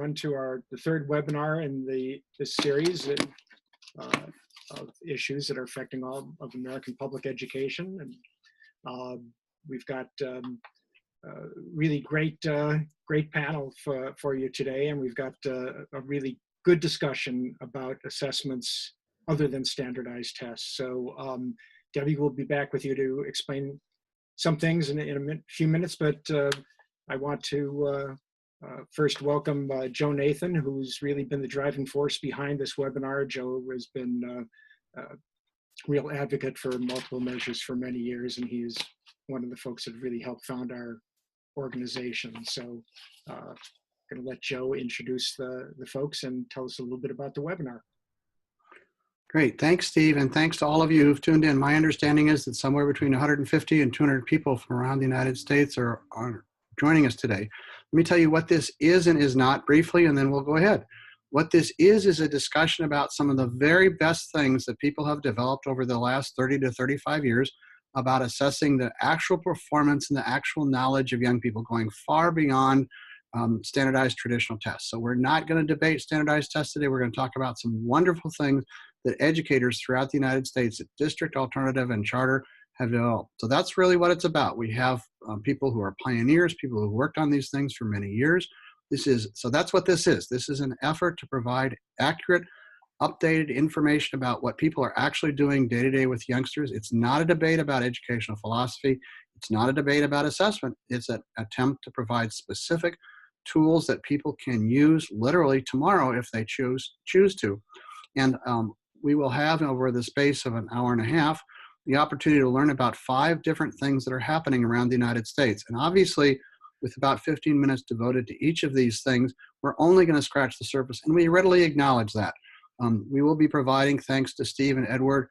everyone to the third webinar in this series of issues that are affecting all of American public education. And we've got really great panel for you today, and we've got a really good discussion about assessments other than standardized tests. So Debbie will be back with you to explain some things in a few minutes, but I want to first welcome Joe Nathan, who's really been the driving force behind this webinar. Joe has been a real advocate for multiple measures for many years, and he's one of the folks that really helped found our organization. So I'm going to let Joe introduce the folks and tell us a little bit about the webinar. Great, thanks Steve, and thanks to all of you who've tuned in. My understanding is that somewhere between 150 and 200 people from around the United States are joining us today. Let me tell you what this is and is not briefly, and then we'll go ahead. What this is a discussion about some of the very best things that people have developed over the last 30 to 35 years about assessing the actual performance and the actual knowledge of young people, going far beyond standardized traditional tests. So we're not going to debate standardized tests today. We're going to talk about some wonderful things that educators throughout the United States at district, alternative, and charter have developed. So that's really what it's about. We have people who are pioneers, people who worked on these things for many years. So that's what this is. This is an effort to provide accurate, updated information about what people are actually doing day to day with youngsters. It's not a debate about educational philosophy. It's not a debate about assessment. It's an attempt to provide specific tools that people can use literally tomorrow if they choose to. And we will have, over the space of an hour and a half, the opportunity to learn about 5 different things that are happening around the United States. And obviously, with about 15 minutes devoted to each of these things, we're only going to scratch the surface, and we readily acknowledge that. We will be providing, thanks to Steve and Edward,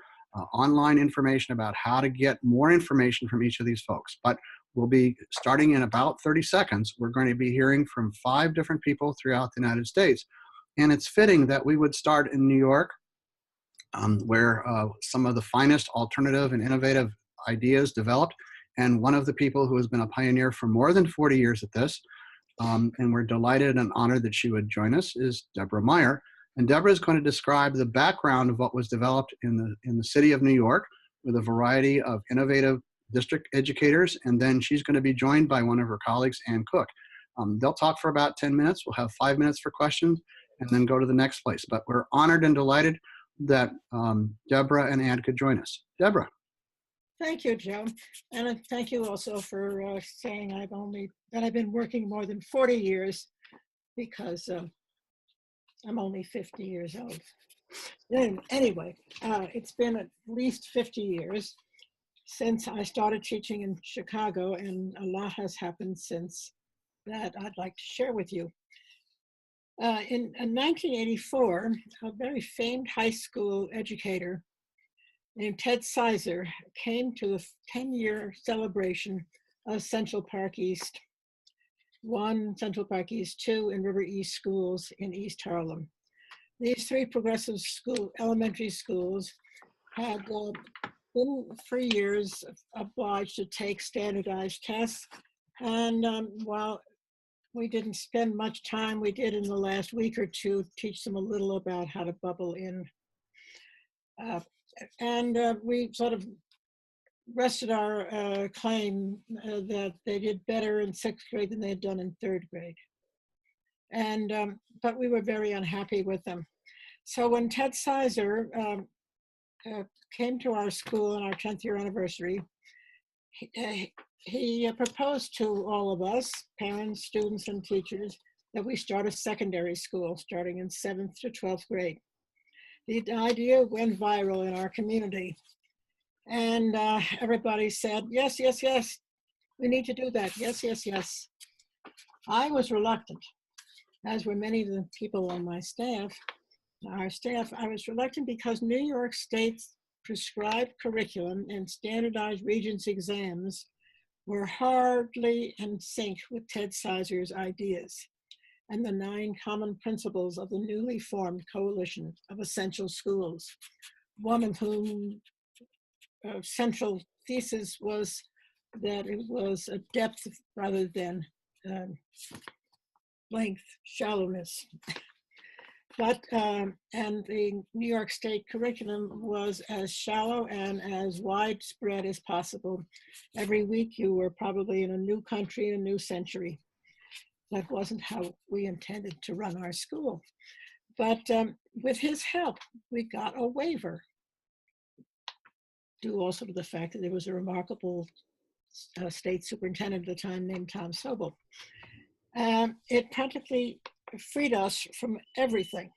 online information about how to get more information from each of these folks. But we'll be starting in about 30 seconds. We're going to be hearing from 5 different people throughout the United States. And it's fitting that we would start in New York, where some of the finest alternative and innovative ideas developed. And one of the people who has been a pioneer for more than 40 years at this, and we're delighted and honored that she would join us, is Deborah Meyer. And Deborah is going to describe the background of what was developed in the city of New York with a variety of innovative district educators. And then she's going to be joined by one of her colleagues, Ann Cook. They'll talk for about 10 minutes. We'll have 5 minutes for questions and then go to the next place. But we're honored and delighted that Deborah and Ann could join us. Deborah. Thank you, Joe. And thank you also for saying I've been working more than 40 years, because I'm only 50 years old. Anyway, it's been at least 50 years since I started teaching in Chicago, and a lot has happened since that I'd like to share with you. In 1984, a very famed high school educator named Ted Sizer came to the 10-year celebration of Central Park East 1, Central Park East 2, and River East schools in East Harlem. These 3 progressive elementary schools had been for years obliged to take standardized tests. And while we didn't spend much time, we did in the last week or 2 teach them a little about how to bubble in. We sort of rested our claim that they did better in 6th grade than they had done in 3rd grade. And but we were very unhappy with them. So when Ted Sizer came to our school on our 10th year anniversary, he proposed to all of us, parents, students, and teachers, that we start a secondary school starting in 7th to 12th grade. The idea went viral in our community, and everybody said, yes, yes, yes, we need to do that. Yes, yes, yes. I was reluctant, as were many of the people on my staff, our staff. I was reluctant because New York State's prescribed curriculum and standardized Regents exams were hardly in sync with Ted Sizer's ideas and the 9 common principles of the newly formed Coalition of Essential Schools, one of whom central thesis was that it was a depth rather than length, shallowness. But, and the New York State curriculum was as shallow and as widespread as possible. Every week you were probably in a new country, a new century. That wasn't how we intended to run our school. But with his help, we got a waiver, due also to the fact that there was a remarkable state superintendent at the time named Tom Sobel. It practically freed us from everything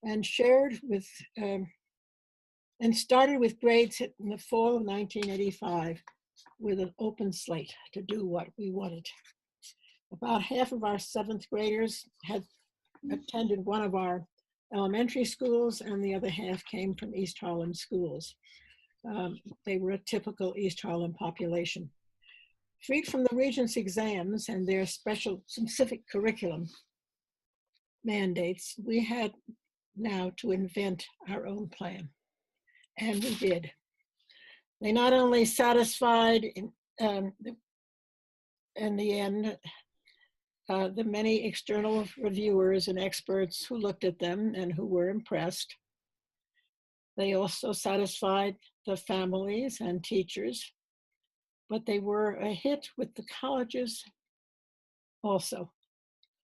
and shared with, and started with grades in the fall of 1985 with an open slate to do what we wanted. About half of our seventh graders had attended one of our elementary schools, and the other half came from East Harlem schools. They were a typical East Harlem population. Freed from the Regents exams and their specific curriculum mandates, we had now to invent our own plan, and we did. They not only satisfied in the end the many external reviewers and experts who looked at them and who were impressed, they also satisfied the families and teachers, but they were a hit with the colleges also.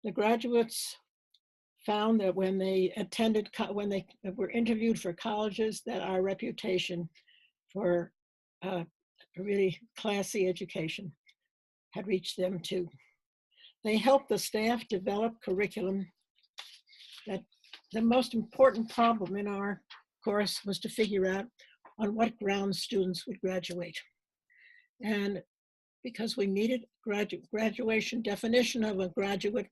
The graduates found that when they were interviewed for colleges, that our reputation for a really classy education had reached them too. They helped the staff develop curriculum. That the most important problem in our course was to figure out on what grounds students would graduate. And because we needed graduation definition of a graduate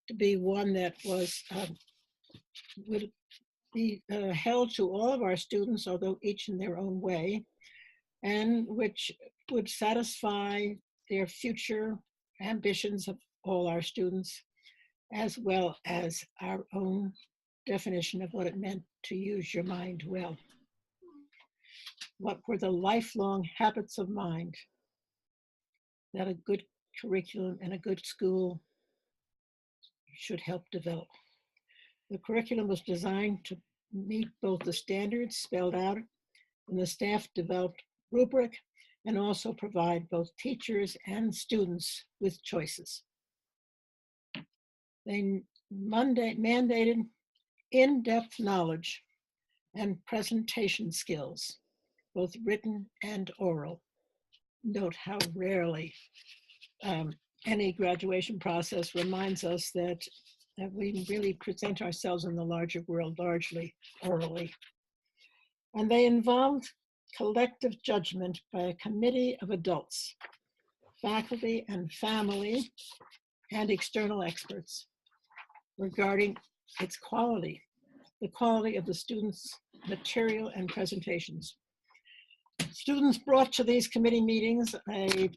to be one that was would be held to all of our students, although each in their own way, and which would satisfy their future ambitions of all our students, as well as our own definition of what it meant to use your mind well. What were the lifelong habits of mind that a good curriculum and a good school should help develop? The curriculum was designed to meet both the standards spelled out, and the staff developed rubric, and also provide both teachers and students with choices. They mandated in-depth knowledge and presentation skills, both written and oral. Note how rarely any graduation process reminds us that we really present ourselves in the larger world largely orally. And they involved collective judgment by a committee of adults, faculty and family, and external experts regarding its quality, the quality of the students' material and presentations. Students brought to these committee meetings a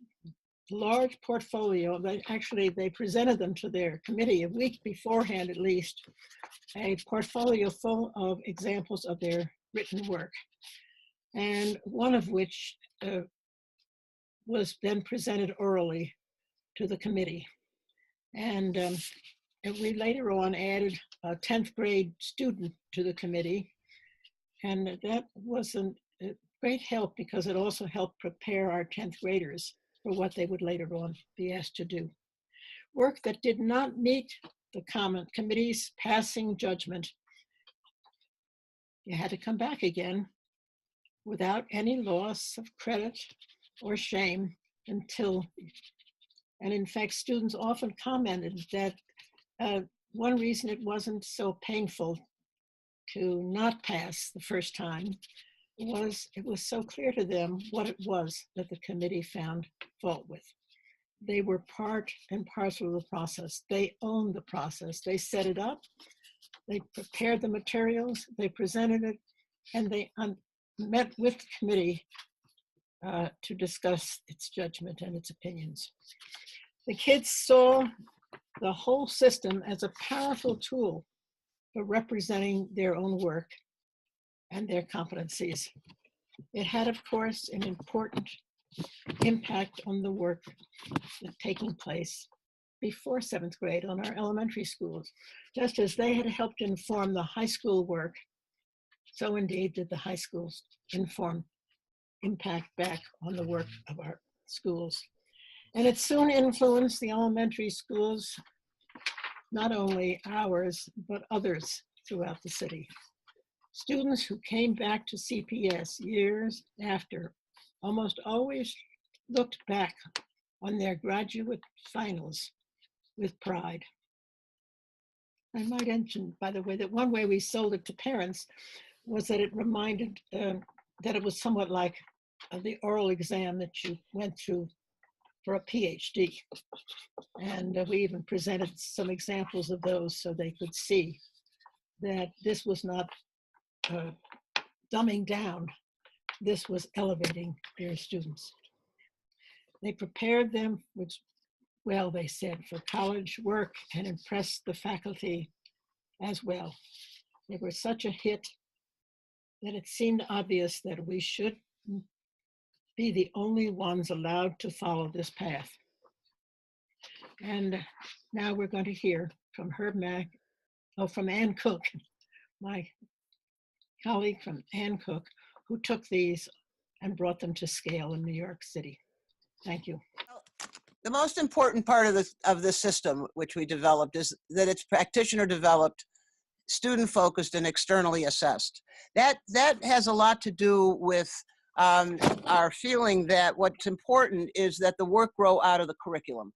large portfolio. They presented them to their committee a week beforehand at least, a portfolio full of examples of their written work, and one of which was then presented orally to the committee. And we later on added a 10th grade student to the committee, and that was a great help because it also helped prepare our 10th graders for what they would later on be asked to do. Work that did not meet the committee's passing judgment, you had to come back again without any loss of credit or shame until, and in fact, students often commented that one reason it wasn't so painful to not pass the first time was it was so clear to them what it was that the committee found fault with. They were part and parcel of the process. They owned the process. They set it up, they prepared the materials, they presented it, and they met with the committee to discuss its judgment and its opinions. The kids saw the whole system as a powerful tool for representing their own work and their competencies. It had, of course, an important impact on the work taking place before 7th grade on our elementary schools. Just as they had helped inform the high school work, so indeed did the high schools impact back on the work of our schools. And it soon influenced the elementary schools, not only ours, but others throughout the city. Students who came back to CPS years after almost always looked back on their graduate finals with pride. I might mention, by the way, that one way we sold it to parents was that it reminded, that it was somewhat like the oral exam that you went through for a PhD. And we even presented some examples of those so they could see that this was not dumbing down, this was elevating their students. They prepared them, which, well, they said, for college work and impressed the faculty as well. They were such a hit that it seemed obvious that we should be the only ones allowed to follow this path. And now we're going to hear from from Ann Cook, my colleague from Ann Cook, who took these and brought them to scale in New York City. Thank you. The most important part of this system, which we developed, is that it's practitioner developed, student focused, and externally assessed. That has a lot to do with our feeling that what's important is that the work grow out of the curriculum,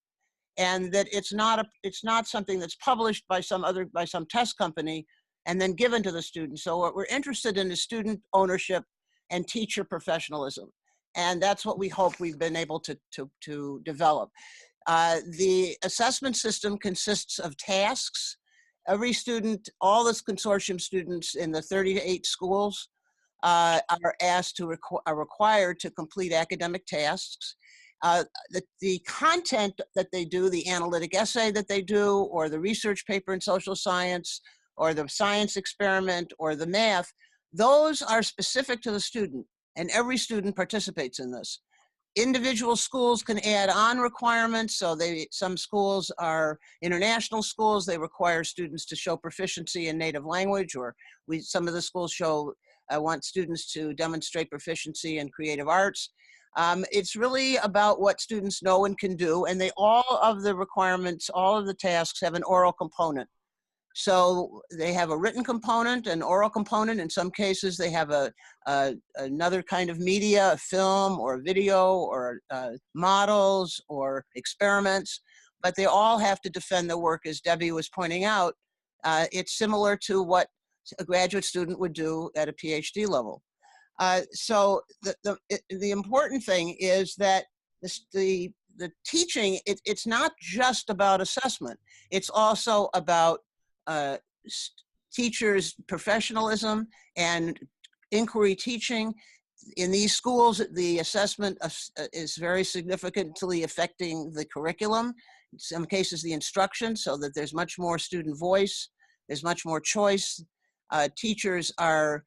and that it's not something that's published by some test company and then given to the student. So what we're interested in is student ownership and teacher professionalism. And that's what we hope we've been able to develop. The assessment system consists of tasks. Every student, all the consortium students in the 38 schools are required to complete academic tasks. The content that they do, the analytic essay that they do, or the research paper in social science, or the science experiment, or the math, those are specific to the student, and every student participates in this. Individual schools can add on requirements, so some schools are international schools, they require students to show proficiency in native language, or some of the schools want students to demonstrate proficiency in creative arts. It's really about what students know and can do, and all of the requirements, all of the tasks have an oral component. So they have a written component, an oral component. In some cases, they have another kind of media, a film or a video or models or experiments, but they all have to defend the work, as Debbie was pointing out. It's similar to what a graduate student would do at a PhD level. So the important thing is that the teaching, it's not just about assessment. It's also about teachers' professionalism and inquiry teaching. In these schools, the assessment is very significantly affecting the curriculum, in some cases the instruction, so that there's much more student voice, there's much more choice. Teachers are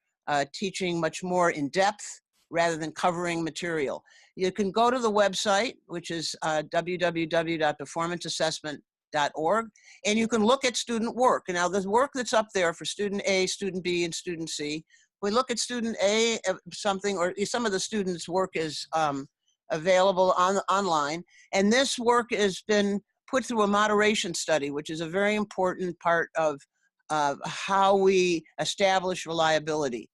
teaching much more in depth rather than covering material. You can go to the website, which is www.performanceassessment.org, and you can look at student work. Now, the work that's up there for student A, student B, and student C, we look at student A, something, or some of the students' work is available online, and this work has been put through a moderation study, which is a very important part of how we establish reliability.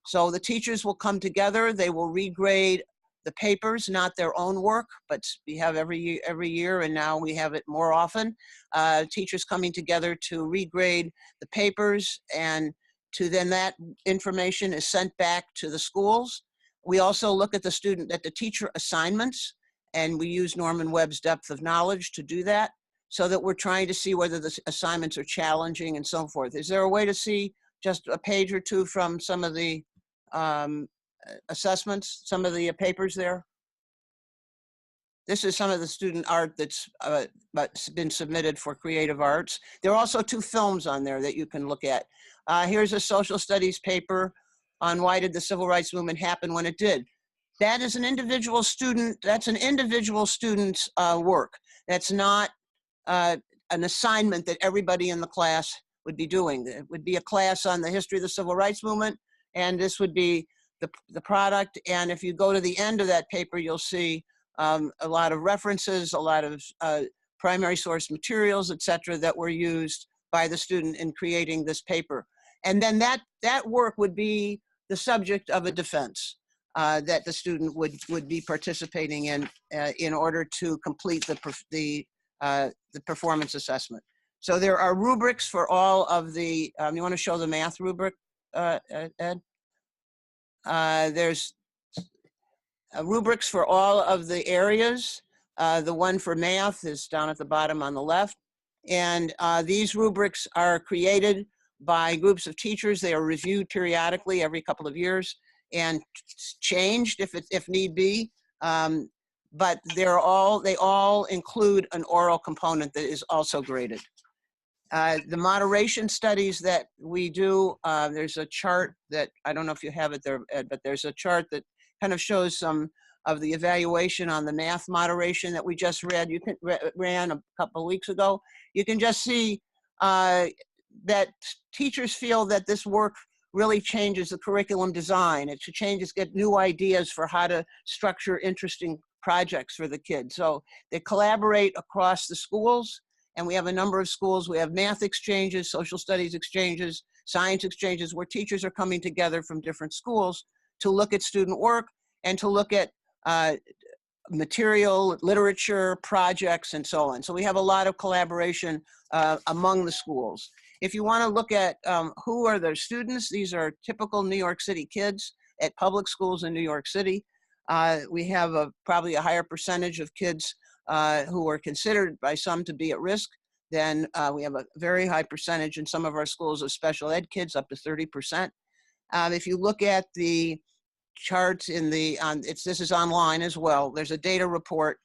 So the teachers will come together, they will regrade the papers, not their own work, but we have every year, and now we have it more often. Teachers coming together to regrade the papers, and then that information is sent back to the schools. We also look at the teacher assignments, and we use Norman Webb's depth of knowledge to do that, so that we're trying to see whether the assignments are challenging and so forth. Is there a way to see just a page or two from some of the assessments, some of the papers there? This is some of the student art that's been submitted for creative arts. There are also 2 films on there that you can look at. Here's a social studies paper on why did the civil rights movement happen when it did. That is an individual student, that's an individual student's work. That's not an assignment that everybody in the class would be doing. It would be a class on the history of the civil rights movement, and this would be the product. And if you go to the end of that paper, you'll see a lot of references, a lot of primary source materials, et cetera, that were used by the student in creating this paper. And then that work would be the subject of a defense that the student would be participating in order to complete the performance assessment. So there are rubrics for all of the, you want to show the math rubric, Ed? There's rubrics for all of the areas. The one for math is down at the bottom on the left. And these rubrics are created by groups of teachers. They are reviewed periodically every couple of years and changed if need be. But they all include an oral component that is also graded. The moderation studies that we do, there's a chart that, I don't know if you have it there, Ed, but there's a chart that kind of shows some of the evaluation on the math moderation that we just ran a couple of weeks ago. You can just see that teachers feel that this work really changes the curriculum design. It get new ideas for how to structure interesting projects for the kids. So they collaborate across the schools, and we have a number of schools. We have math exchanges, social studies exchanges, science exchanges, where teachers are coming together from different schools to look at student work and to look at material, literature, projects, and so on. So we have a lot of collaboration among the schools. If you want to look at who are the students, these are typical New York City kids at public schools in New York City. We have probably a higher percentage of kids who are considered by some to be at risk. Then we have a very high percentage in some of our schools of special ed kids, up to 30%. If you look at the charts in this is online as well. There's a data report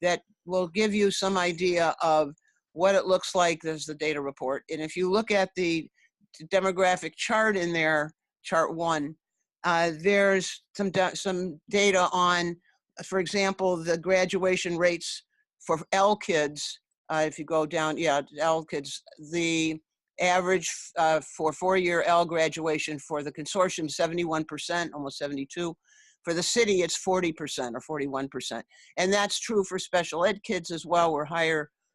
that will give you some idea of what it looks like. There's the data report. And if you look at the demographic chart in there, chart 1, there's some data on, for example, the graduation rates for L kids. If you go down, L kids, the average for 4-year L graduation for the consortium, 71%, almost 72%. For the city, it's 40% or 41%. And that's true for special ed kids as well.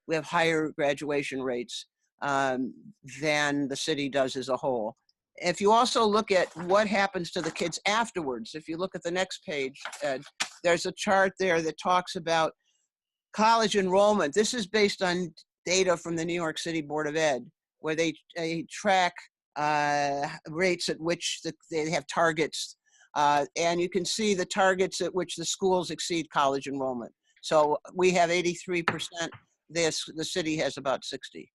We have higher graduation rates than the city does as a whole. If you also look at what happens to the kids afterwards, if you look at the next page, Ed, there's a chart there that talks about college enrollment. This is based on data from the New York City Board of Ed, where they track rates at which they have targets. And you can see the targets at which the schools exceed college enrollment. So we have 83%. The city has about 60%.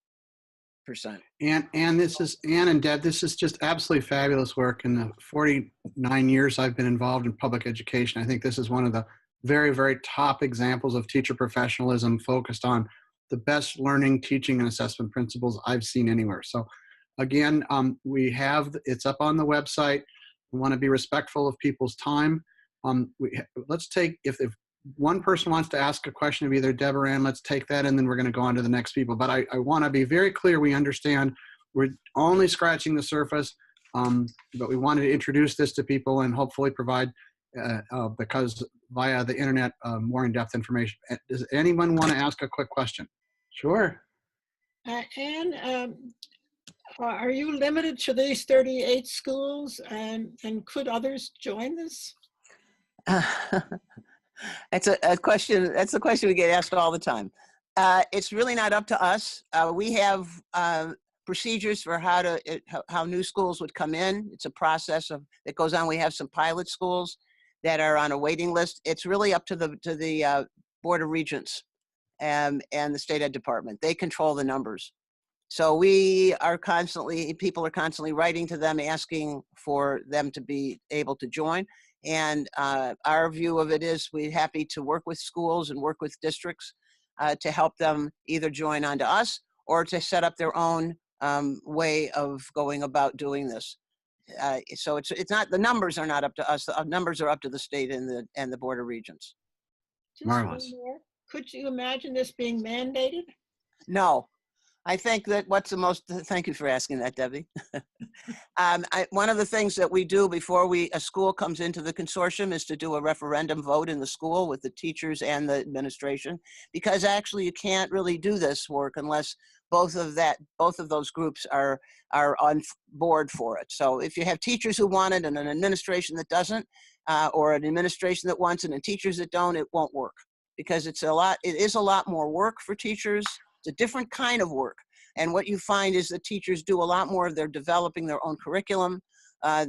And this is, Ann and Deb, this is just absolutely fabulous work. In the 49 years I've been involved in public education, I think this is one of the very, very top examples of teacher professionalism focused on the best learning, teaching, and assessment principles I've seen anywhere. So again, it's up on the website. We want to be respectful of people's time. Let's take, if one person wants to ask a question of either Deb or Ann, let's take that, and then we're going to go on to the next people. But I want to be very clear, we understand we're only scratching the surface, but we wanted to introduce this to people and hopefully provide, because via the internet, more in-depth information. Does anyone want to ask a quick question? Sure. Ann, are you limited to these 38 schools, and could others join this? That's a question. That's the question we get asked all the time. It's really not up to us. We have procedures for how new schools would come in. It's a process that goes on. We have some pilot schools that are on a waiting list. It's really up to the Board of Regents and the State Ed Department. They control the numbers. So people are constantly writing to them, asking for them to be able to join. And our view of it is we're happy to work with schools and work with districts to help them either join onto us or to set up their own way of going about doing this. So it's not, the numbers are not up to us. The numbers are up to the state and the Board of Regents. Marvelous. Could you imagine this being mandated? No. I think that thank you for asking that, Debbie. One of the things that we do before a school comes into the consortium is to do a referendum vote in the school with the teachers and the administration, because actually you can't really do this work unless both of those groups are on board for it. So if you have teachers who want it and an administration that doesn't, or an administration that wants it and teachers that don't, it won't work, because it is a lot more work for teachers. It's a different kind of work. And what you find is that teachers do a lot more of developing their own curriculum.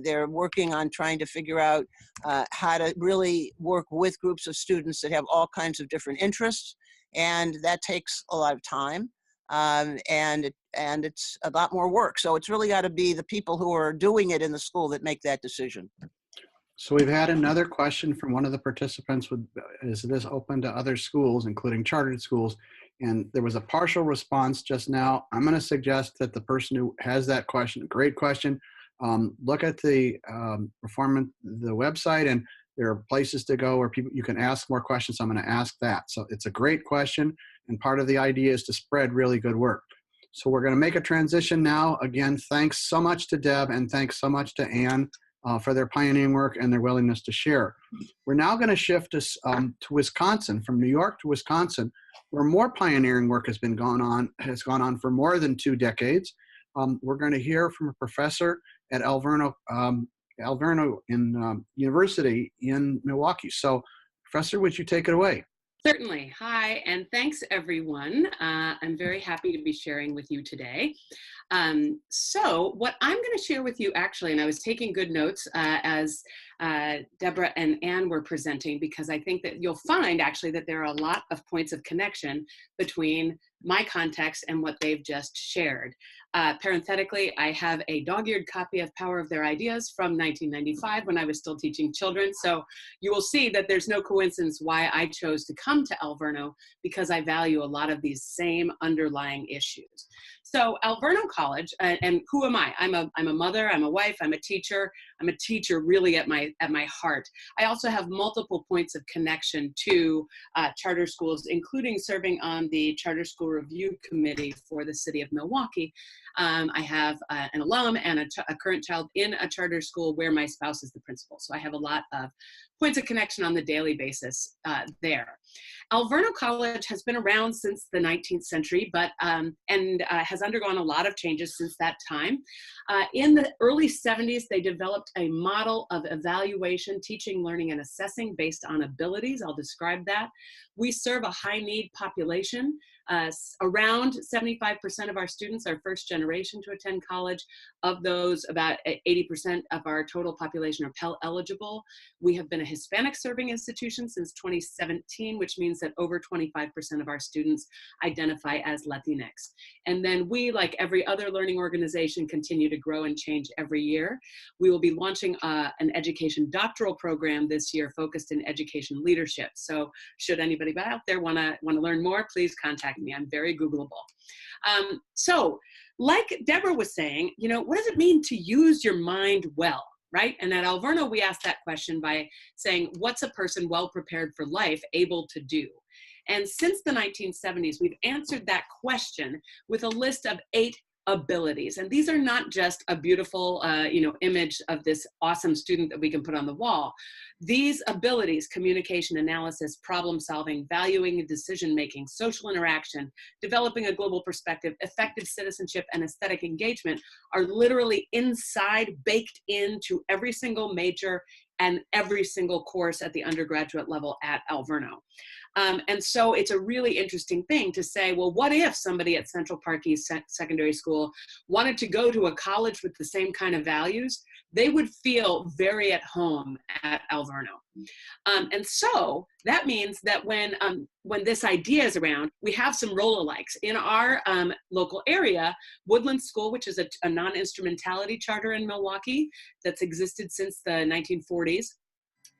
They're working on trying to figure out how to really work with groups of students that have all kinds of different interests. And that takes a lot of time. And it's a lot more work. So it's really got to be the people who are doing it in the school that make that decision. So we've had another question from one of the participants. Is this open to other schools, including chartered schools? And there was a partial response just now. I'm going to suggest that the person who has that question, great question, look at the website, and there are places to go where you can ask more questions. So I'm going to ask that. So it's a great question, and part of the idea is to spread really good work. So we're going to make a transition now. Again, thanks so much to Deb, and thanks so much to Anne for their pioneering work and their willingness to share. We're now going to shift to Wisconsin, from New York to Wisconsin, where more pioneering work has gone on for more than 2 decades. We're going to hear from a professor at Alverno University in Milwaukee. So, Professor, would you take it away? Certainly. Hi, and thanks, everyone. I'm very happy to be sharing with you today. So what I'm going to share with you, actually, and I was taking good notes as Deborah and Anne were presenting, because I think that you'll find, actually, that there are a lot of points of connection between my context and what they've just shared. Parenthetically, I have a dog-eared copy of Power of Their Ideas from 1995 when I was still teaching children. So you will see that there's no coincidence why I chose to come to Alverno, because I value a lot of these same underlying issues. So Alverno College, and who am I? I'm a mother, I'm a wife, I'm a teacher. I'm a teacher really at my heart. I also have multiple points of connection to charter schools, including serving on the Charter School Review Committee for the city of Milwaukee. I have an alum and a current child in a charter school where my spouse is the principal. So I have a lot of points of connection on the daily basis there. Alverno College has been around since the 19th century, but has undergone a lot of changes since that time. In the early 70s, they developed a model of evaluation, teaching, learning, and assessing based on abilities. I'll describe that. We serve a high-need population. Around 75% of our students are first generation to attend college. Of those, about 80% of our total population are Pell eligible. We have been a Hispanic serving institution since 2017, which means that over 25% of our students identify as Latinx. And then we, like every other learning organization, continue to grow and change every year. We will be launching an education doctoral program this year focused in education leadership. So should anybody out there want to learn more, please contact me. I'm very Googleable. So like Deborah was saying, what does it mean to use your mind well, right? And at Alverno, we asked that question by saying, what's a person well prepared for life able to do? And since the 1970s, we've answered that question with a list of 8 abilities. And these are not just a beautiful, image of this awesome student that we can put on the wall. These abilities, communication, analysis, problem solving, valuing, decision-making, social interaction, developing a global perspective, effective citizenship, and aesthetic engagement, are literally baked into every single major and every single course at the undergraduate level at Alverno. And so it's a really interesting thing to say, well, what if somebody at Central Park East Secondary School wanted to go to a college with the same kind of values? They would feel very at home at Alverno. And so that means that when this idea is around, we have some role-alikes. In our local area, Woodland School, which is a non-instrumentality charter in Milwaukee that's existed since the 1940s,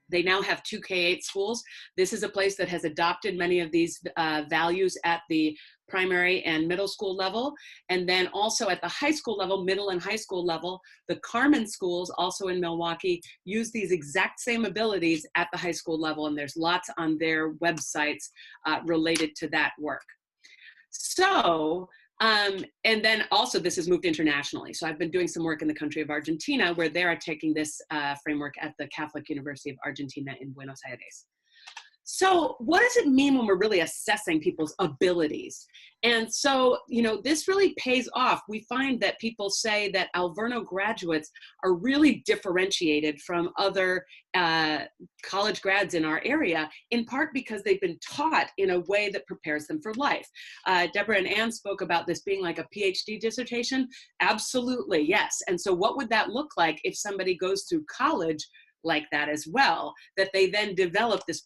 they now have 2 K-8 schools. This is a place that has adopted many of these values at the primary and middle school level. And then also at the high school level, middle and high school level, the Carmen schools, also in Milwaukee, use these exact same abilities at the high school level. And there's lots on their websites related to that work. So, and then also this has moved internationally. So I've been doing some work in the country of Argentina, where they are taking this framework at the Catholic University of Argentina in Buenos Aires. So what does it mean when we're really assessing people's abilities? And so, you know, this really pays off. We find that people say that Alverno graduates are really differentiated from other college grads in our area, in part because they've been taught in a way that prepares them for life. Deborah and Ann spoke about this being like a PhD dissertation. Absolutely, yes. And so what would that look like if somebody goes through college like that as well, that they then develop this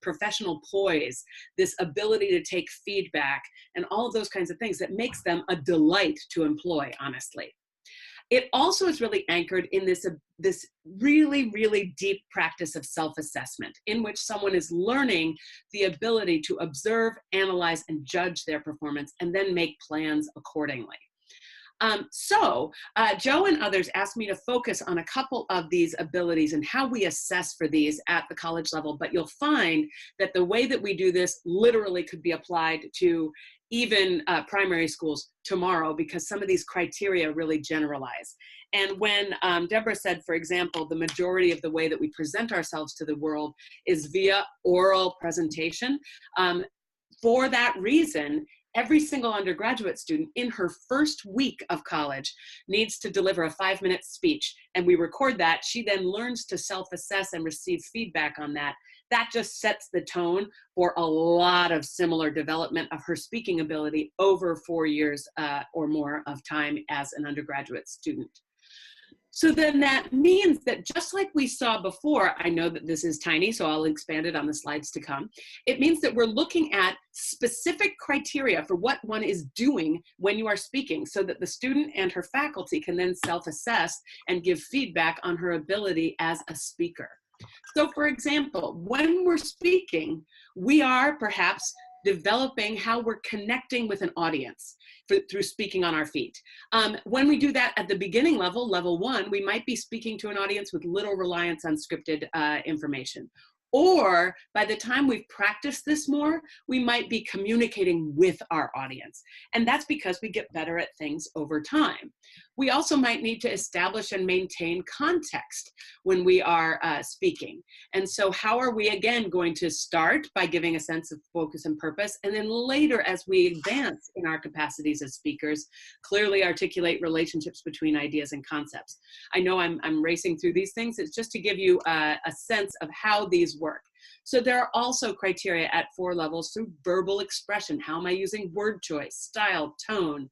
professional poise, this ability to take feedback, and all of those kinds of things that makes them a delight to employ, honestly. It also is really anchored in this really, really deep practice of self-assessment, in which someone is learning the ability to observe, analyze, and judge their performance, and then make plans accordingly. Joe and others asked me to focus on a couple of these abilities and how we assess for these at the college level, but you'll find that the way that we do this literally could be applied to even primary schools tomorrow, because some of these criteria really generalize. And when Deborah said, for example, the majority of the way that we present ourselves to the world is via oral presentation, for that reason, every single undergraduate student in her first week of college needs to deliver a 5-minute speech, and we record that. She then learns to self-assess and receive feedback on that. That just sets the tone for a lot of similar development of her speaking ability over 4 years or more of time as an undergraduate student. So then that means that just like we saw before, I know that this is tiny, so I'll expand it on the slides to come. It means that we're looking at specific criteria for what one is doing when you are speaking, so that the student and her faculty can then self-assess and give feedback on her ability as a speaker. So for example, when we're speaking, we are perhaps developing how we're connecting with an audience through speaking on our feet. When we do that at the beginning level, level 1, we might be speaking to an audience with little reliance on scripted information. Or by the time we've practiced this more, we might be communicating with our audience. And that's because we get better at things over time. We also might need to establish and maintain context when we are speaking. And so how are we, again, going to start by giving a sense of focus and purpose, and then later, as we advance in our capacities as speakers, clearly articulate relationships between ideas and concepts. I know I'm racing through these things. It's just to give you a sense of how these work. So there are also criteria at 4 levels through verbal expression. How am I using word choice, style, tone?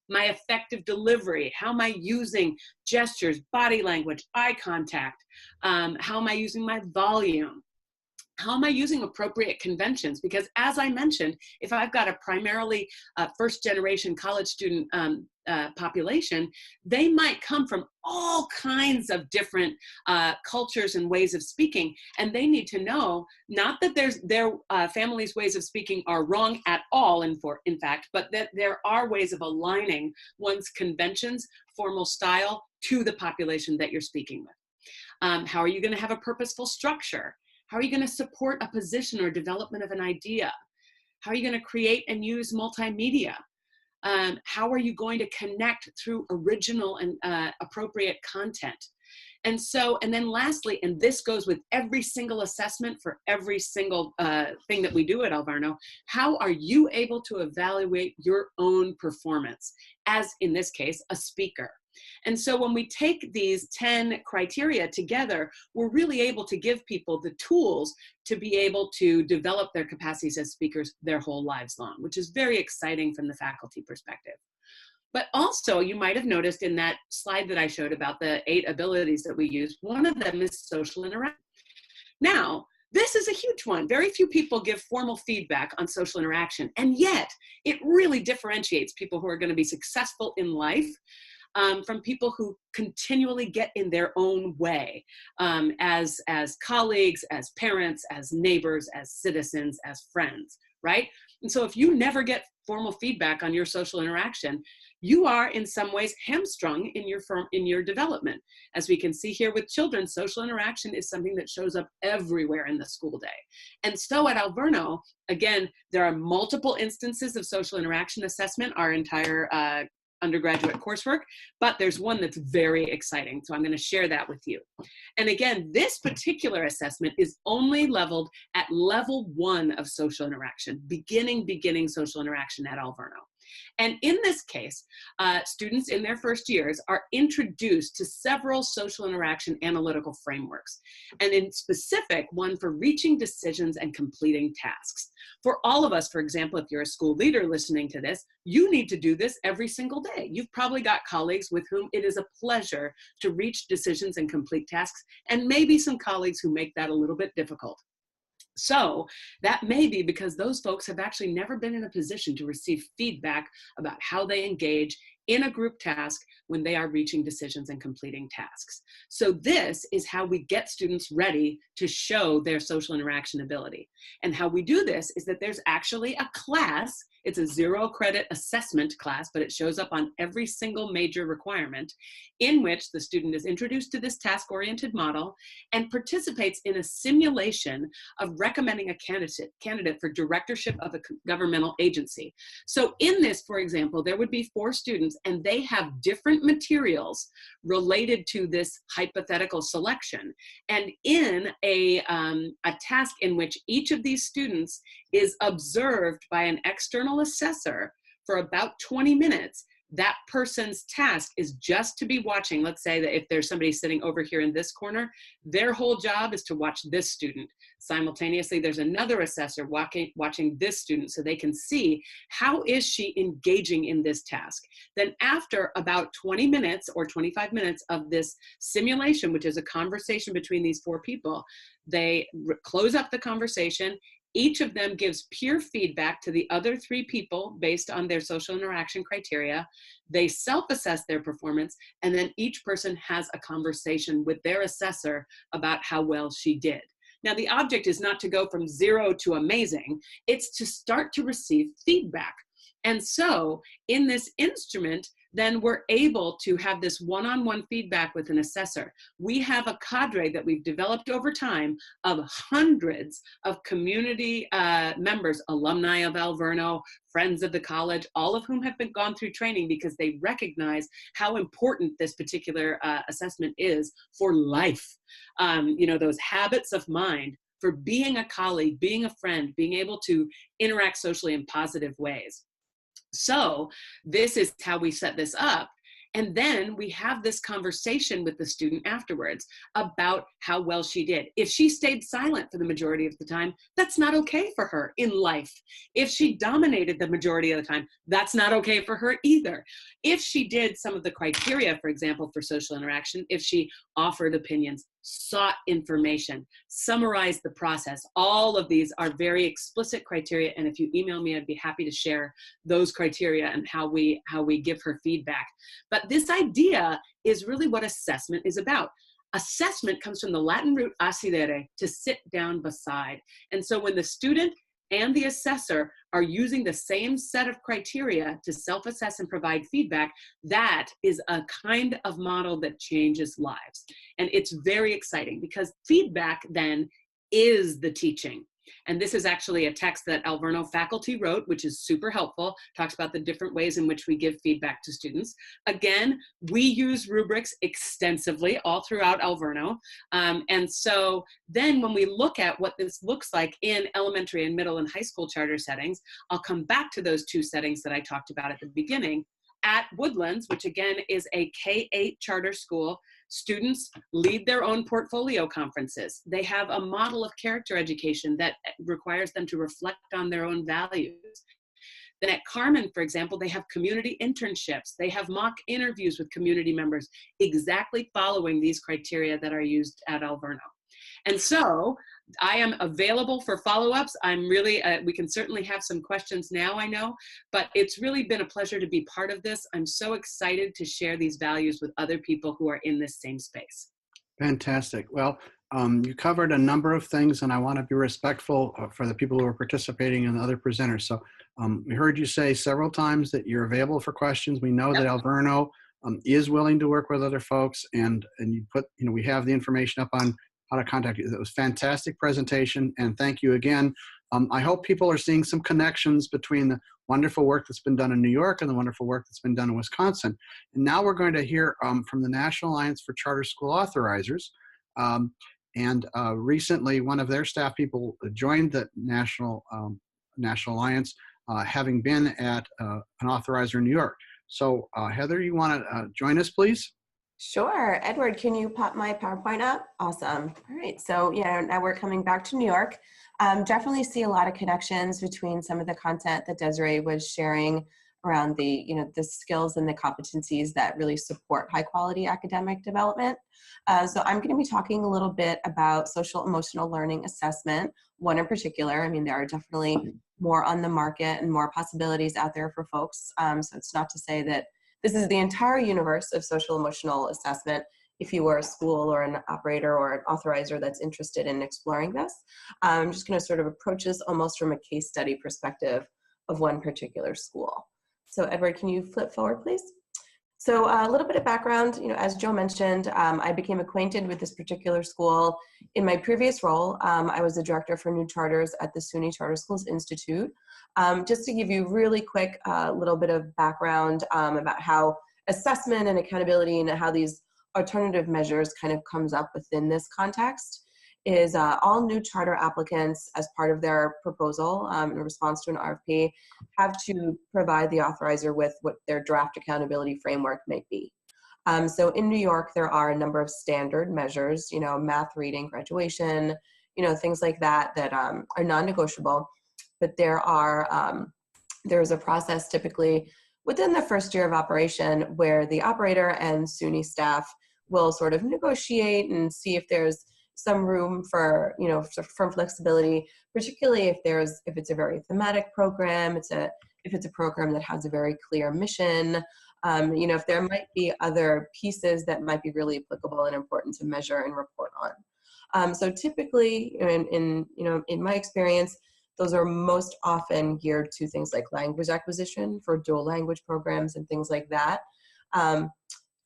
My effective delivery, how am I using gestures, body language, eye contact? How am I using my volume? How am I using appropriate conventions? Because as I mentioned, if I've got a primarily first-generation college student population, they might come from all kinds of different cultures and ways of speaking, and they need to know not that their family's ways of speaking are wrong at all, in fact, but that there are ways of aligning one's conventions, formal style, to the population that you're speaking with. How are you going to have a purposeful structure? How are you going to support a position or development of an idea? How are you going to create and use multimedia? How are you going to connect through original and appropriate content? And then lastly, and this goes with every single assessment for every single thing that we do at Alverno, how are you able to evaluate your own performance as, in this case, a speaker? And so when we take these 10 criteria together, we're really able to give people the tools to be able to develop their capacities as speakers their whole lives long, which is very exciting from the faculty perspective. But also, you might have noticed in that slide that I showed about the 8 abilities that we use, one of them is social interaction. Now, this is a huge one. Very few people give formal feedback on social interaction, and yet it really differentiates people who are going to be successful in life from people who continually get in their own way as colleagues, as parents, as neighbors, as citizens, as friends, right? And so if you never get formal feedback on your social interaction, you are in some ways hamstrung in your development. As we can see here with children, social interaction is something that shows up everywhere in the school day. And so at Alverno, again, there are multiple instances of social interaction assessment, our entire undergraduate coursework, but there's one that's very exciting. So I'm going to share that with you. And again, this particular assessment is only leveled at level 1 of social interaction, beginning social interaction at Alverno. And in this case, students in their first years are introduced to several social interaction analytical frameworks, and in specific, one for reaching decisions and completing tasks. For all of us, for example, if you're a school leader listening to this, you need to do this every single day. You've probably got colleagues with whom it is a pleasure to reach decisions and complete tasks, and maybe some colleagues who make that a little bit difficult. So that may be because those folks have actually never been in a position to receive feedback about how they engage in a group task when they are reaching decisions and completing tasks. So this is how we get students ready to show their social interaction ability. And how we do this is that there's actually a class. It's a 0 credit assessment class, but it shows up on every single major requirement, in which the student is introduced to this task-oriented model and participates in a simulation of recommending a candidate for directorship of a governmental agency. So in this, for example, there would be 4 students, and they have different materials related to this hypothetical selection. And in a task in which each of these students is observed by an external assessor for about 20 minutes, that person's task is just to be watching. Let's say that if there's somebody sitting over here in this corner, their whole job is to watch this student. Simultaneously, there's another assessor watching this student so they can see how is she engaging in this task. Then after about 20 minutes or 25 minutes of this simulation, which is a conversation between these 4 people, they close up the conversation. Each of them gives peer feedback to the other 3 people based on their social interaction criteria. They self-assess their performance, and then each person has a conversation with their assessor about how well she did. Now, the object is not to go from 0 to amazing, it's to start to receive feedback. And so in this instrument, then we're able to have this one-on-one feedback with an assessor. We have a cadre that we've developed over time of hundreds of community members, alumni of Alverno, friends of the college, all of whom have gone through training because they recognize how important this particular assessment is for life. You know, those habits of mind, for being a colleague, being a friend, being able to interact socially in positive ways. So this is how we set this up. And then we have this conversation with the student afterwards about how well she did. If she stayed silent for the majority of the time, that's not okay for her in life. If she dominated the majority of the time, that's not okay for her either. If she did some of the criteria, for example, for social interaction, if she offered opinions, sought information, summarized the process, all of these are very explicit criteria. And if you email me, I'd be happy to share those criteria and how we give her feedback. But this idea is really what assessment is about. Assessment comes from the Latin root assidere, to sit down beside. And so when the student and the assessor are using the same set of criteria to self-assess and provide feedback, that is a kind of model that changes lives. And it's very exciting because feedback then is the teaching. And this is actually a text that Alverno faculty wrote, which is super helpful, talks about the different ways in which we give feedback to students. Again, we use rubrics extensively all throughout Alverno. And so then when we look at what this looks like in elementary and middle and high school charter settings, I'll come back to those 2 settings that I talked about at the beginning. At Woodlands, which again is a K-8 charter school, students lead their own portfolio conferences. They have a model of character education that requires them to reflect on their own values. Then at Carmen, for example, they have community internships. They have mock interviews with community members, exactly following these criteria that are used at Alverno. And so I am available for follow-ups. I'm really, we can certainly have some questions now, I know, but it's really been a pleasure to be part of this. I'm so excited to share these values with other people who are in this same space. Fantastic. Well, you covered a number of things, and I want to be respectful for the people who are participating and the other presenters. So We heard you say several times that you're available for questions. We know that Yep. Alverno is willing to work with other folks, and you put, we have the information up on how to contact you. It was a fantastic presentation, and thank you again. I hope people are seeing some connections between the wonderful work that's been done in New York and the wonderful work that's been done in Wisconsin. And now we're going to hear from the National Alliance for Charter School Authorizers. Recently, one of their staff people joined the National Alliance, having been at an authorizer in New York. So Heather, you want to join us, please? Sure. Edward, can you pop my PowerPoint up? Awesome. All right. So yeah, now we're coming back to New York. Definitely see a lot of connections between some of the content that Desiree was sharing around the, the skills and the competencies that really support high quality academic development. So I'm going to be talking a little bit about social emotional learning assessment, one in particular. I mean, there are definitely more on the market and more possibilities out there for folks. So it's not to say that this is the entire universe of social emotional assessment. If you were a school or an operator or an authorizer that's interested in exploring this, I'm just going to sort of approach this almost from a case study perspective of one particular school. So Edward, can you flip forward, please? So a little bit of background, as Joe mentioned, I became acquainted with this particular school in my previous role. I was the director for new charters at the SUNY Charter Schools Institute. Just to give you really quick little bit of background about how assessment and accountability and how these alternative measures kind of comes up within this context is all new charter applicants, as part of their proposal in response to an RFP, have to provide the authorizer with what their draft accountability framework might be. So in New York, there are a number of standard measures, math, reading, graduation, things like that that are non-negotiable. But there's a process typically within the first year of operation where the operator and SUNY staff will sort of negotiate and see if there's some room for, for flexibility, particularly if it's a very thematic program, if it's a program that has a very clear mission, if there might be other pieces that might be really applicable and important to measure and report on. So typically, in my experience, those are most often geared to things like language acquisition for dual language programs and things like that.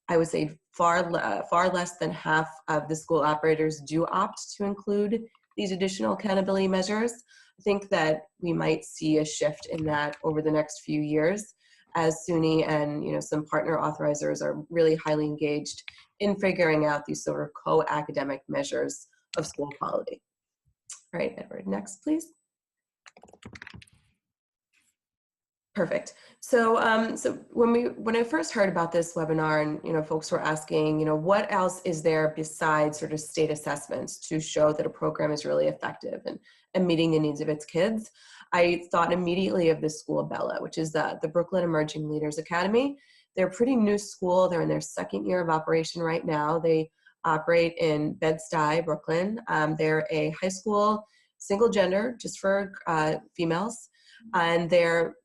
I would say far less than half of the school operators do opt to include these additional accountability measures. I think that we might see a shift in that over the next few years as SUNY and some partner authorizers are really highly engaged in figuring out these sort of co-academic measures of school quality. All right, Edward, next, please. Perfect. So, when I first heard about this webinar, and folks were asking, what else is there besides sort of state assessments to show that a program is really effective and meeting the needs of its kids, I thought immediately of this school, Bella, which is the Brooklyn Emerging Leaders Academy. They're a pretty new school. They're in their second year of operation right now. They operate in Bed-Stuy, Brooklyn. They're a high school, single gender, just for females, and their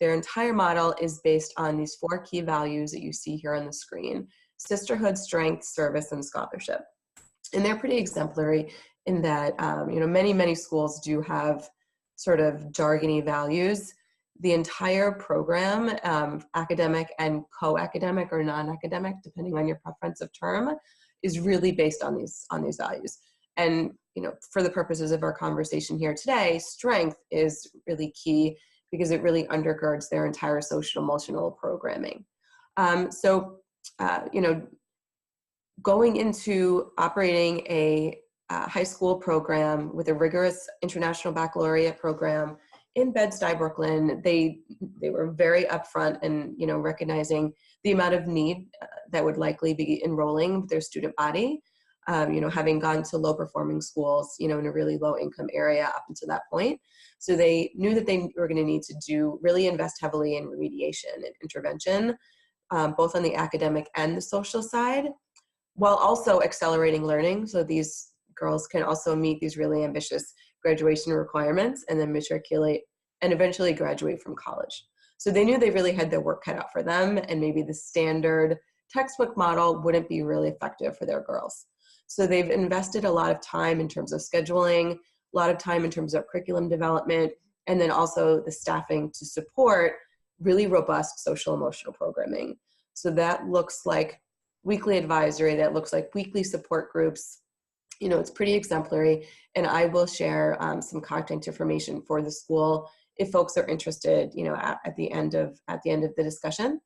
entire model is based on these 4 key values that you see here on the screen: sisterhood, strength, service, and scholarship. And they're pretty exemplary in that, many schools do have sort of jargony values. The entire program, academic and co-academic or non-academic, depending on your preference of term, is really based on these values. And, for the purposes of our conversation here today, strength is really key because it really undergirds their entire social emotional programming. Going into operating a high school program with a rigorous international baccalaureate program in Bed-Stuy, Brooklyn, they were very upfront and recognizing the amount of need that would likely be enrolling their student body. Having gone to low performing schools, in a really low income area up until that point. So they knew that they were going to need to really invest heavily in remediation and intervention, both on the academic and the social side, while also accelerating learning. So these girls can also meet these really ambitious graduation requirements and then matriculate and eventually graduate from college. So they knew they really had their work cut out for them, and maybe the standard textbook model wouldn't be really effective for their girls. So they've invested a lot of time in terms of scheduling, a lot of time in terms of curriculum development, and then also the staffing to support really robust social emotional programming. So that looks like weekly advisory, that looks like weekly support groups. You know, it's pretty exemplary, and I will share some contact information for the school if folks are interested, you know, at the end of the discussion.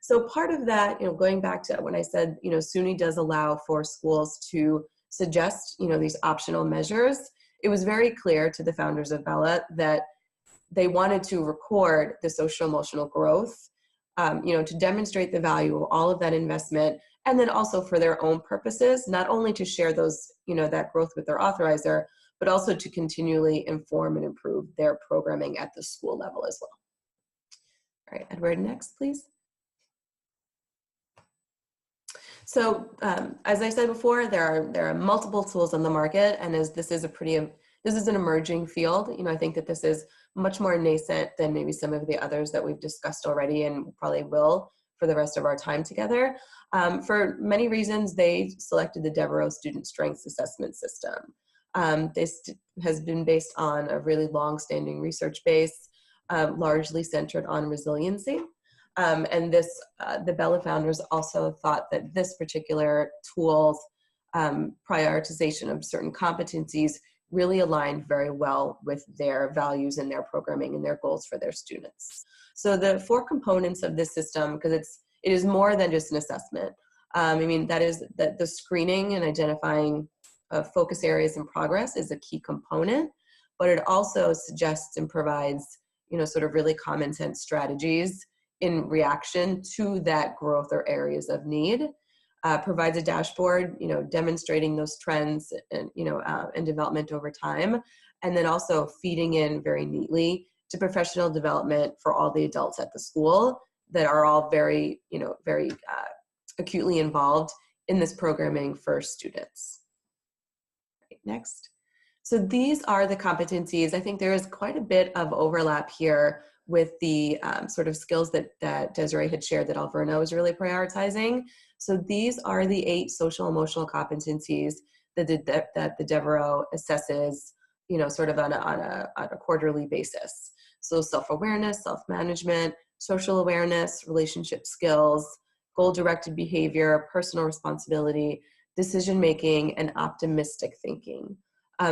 So part of that, you know, going back to when I said, you know, SUNY does allow for schools to suggest, you know, these optional measures, it was very clear to the founders of Bella that they wanted to record the social emotional growth, you know, to demonstrate the value of all of that investment, and then also for their own purposes, not only to share those, you know, that growth with their authorizer, but also to continually inform and improve their programming at the school level as well. All right, Edward, next, please. So as I said before, there are multiple tools on the market, and as this is an emerging field, you know, I think that this is much more nascent than maybe some of the others that we've discussed already, and probably will for the rest of our time together. For many reasons, they selected the Devereux Student Strengths Assessment System. This has been based on a really long-standing research base, largely centered on resiliency. And this, the Bella founders also thought that this particular tool's prioritization of certain competencies really aligned very well with their values and their programming and their goals for their students. So the 4 components of this system, because it is more than just an assessment. I mean, that is that the screening and identifying focus areas and progress is a key component, but it also suggests and provides, you know, sort of really common sense strategies in reaction to that growth or areas of need. Provides a dashboard, you know, demonstrating those trends and, you know, and development over time, and then also feeding in very neatly to professional development for all the adults at the school that are all very, you know, very acutely involved in this programming for students. Right, next. So these are the competencies. I think there is quite a bit of overlap here with the sort of skills that Desiree had shared that Alverno is really prioritizing. So these are the 8 social emotional competencies that the Devereux assesses, you know, sort of on a quarterly basis. So self-awareness, self-management, social awareness, relationship skills, goal-directed behavior, personal responsibility, decision-making, and optimistic thinking.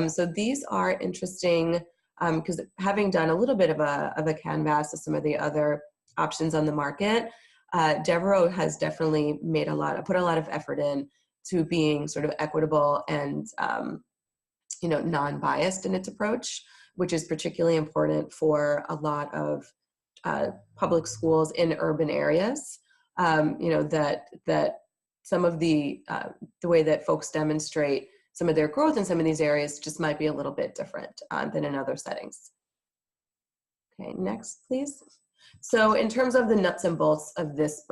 So these are interesting because having done a little bit of a canvas of some of the other options on the market, Deborah has definitely put a lot of effort in to being sort of equitable and you know, non-biased in its approach, which is particularly important for a lot of public schools in urban areas. You know, that some of the way that folks demonstrate some of their growth in some of these areas just might be a little bit different than in other settings. Okay, next, please. So in terms of the nuts and bolts of this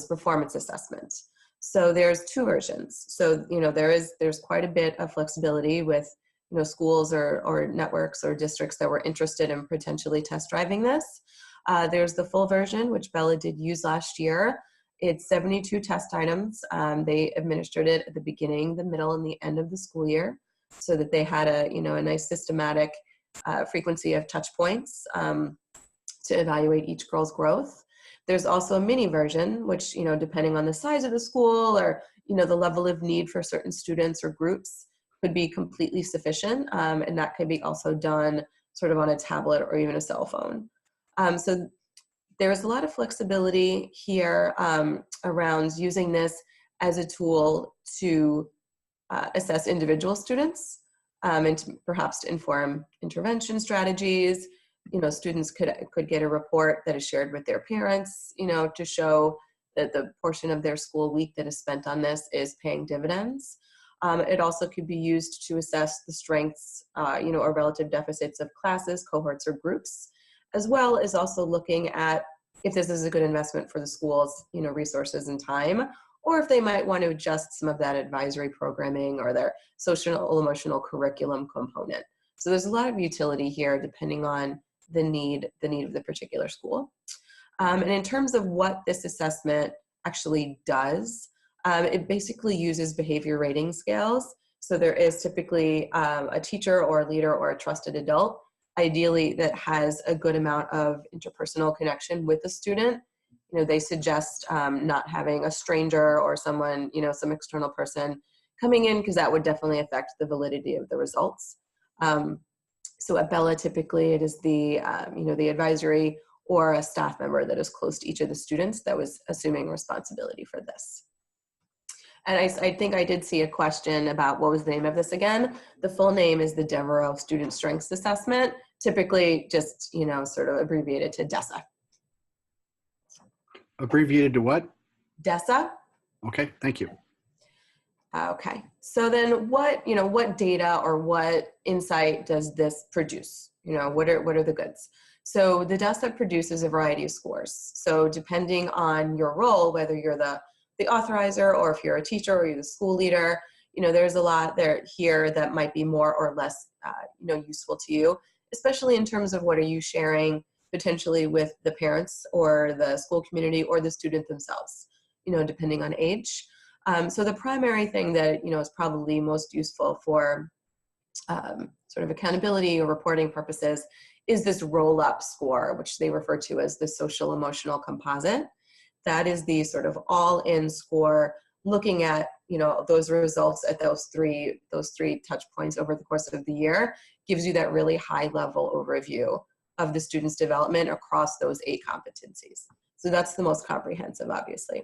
performance assessment, so there's 2 versions. So, you know, there's quite a bit of flexibility with, you know, schools or networks or districts that were interested in potentially test driving this. There's the full version, which Bella did use last year. It's 72 test items. They administered it at the beginning, the middle, and the end of the school year, so that they had a, you know, a nice systematic frequency of touch points to evaluate each girl's growth. There's also a mini version, which, you know, depending on the size of the school or, you know, the level of need for certain students or groups, could be completely sufficient, and that could be also done sort of on a tablet or even a cell phone. So there's a lot of flexibility here around using this as a tool to assess individual students and perhaps to inform intervention strategies. You know, students could get a report that is shared with their parents, you know, to show that the portion of their school week that is spent on this is paying dividends. It also could be used to assess the strengths, you know, or relative deficits of classes, cohorts, or groups, as well as also looking at if this is a good investment for the school's, you know, resources and time, or if they might want to adjust some of that advisory programming or their social emotional curriculum component. So there's a lot of utility here depending on the need of the particular school. And in terms of what this assessment actually does, it basically uses behavior rating scales. So there is typically a teacher or a leader or a trusted adult ideally that has a good amount of interpersonal connection with the student. They suggest not having a stranger or someone, some external person coming in, because that would definitely affect the validity of the results. So at Bella, typically it is the, the advisory or a staff member that is close to each of the students that was assuming responsibility for this. And I think I did see a question about what was the name of this again. The full name is the Devereux Student Strengths Assessment, typically just, sort of abbreviated to DESA. Abbreviated to what? DESA. Okay, thank you. Okay, so then what data or what insight does this produce? What are the goods? So the DESA produces a variety of scores. So depending on your role, whether you're the authorizer or if you're a teacher or you're the school leader, there's a lot there here that might be more or less, useful to you, especially in terms of what are you sharing potentially with the parents or the school community or the student themselves, depending on age. So the primary thing that, is probably most useful for sort of accountability or reporting purposes is this roll-up score, which they refer to as the social emotional composite. That is the sort of all-in score, looking at, those results at those three touch points over the course of the year, gives you that really high-level overview of the student's development across those 8 competencies. So that's the most comprehensive, obviously.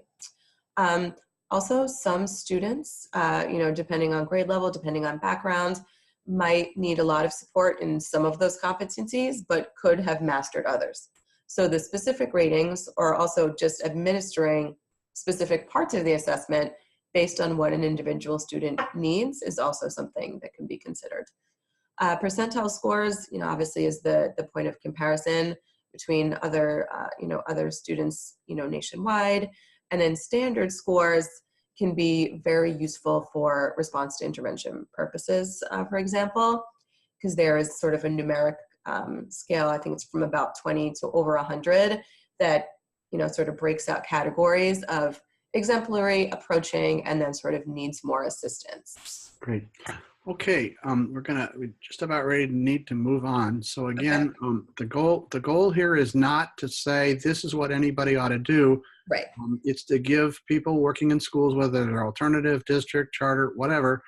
Also, some students, depending on grade level, depending on background, might need a lot of support in some of those competencies, but could have mastered others. So the specific ratings are also just administering specific parts of the assessment based on what an individual student needs is also something that can be considered. Percentile scores, obviously is the point of comparison between other, other students, nationwide. And then standard scores can be very useful for response to intervention purposes, for example, because there is sort of a numeric scale, I think it's from about 20 to over 100, that, sort of breaks out categories of exemplary, approaching, and then sort of needs more assistance. Great. Okay, we're just about ready to need to move on. So again, okay. The goal here is not to say this is what anybody ought to do. Right. It's to give people working in schools, whether they're alternative, district, charter, whatever,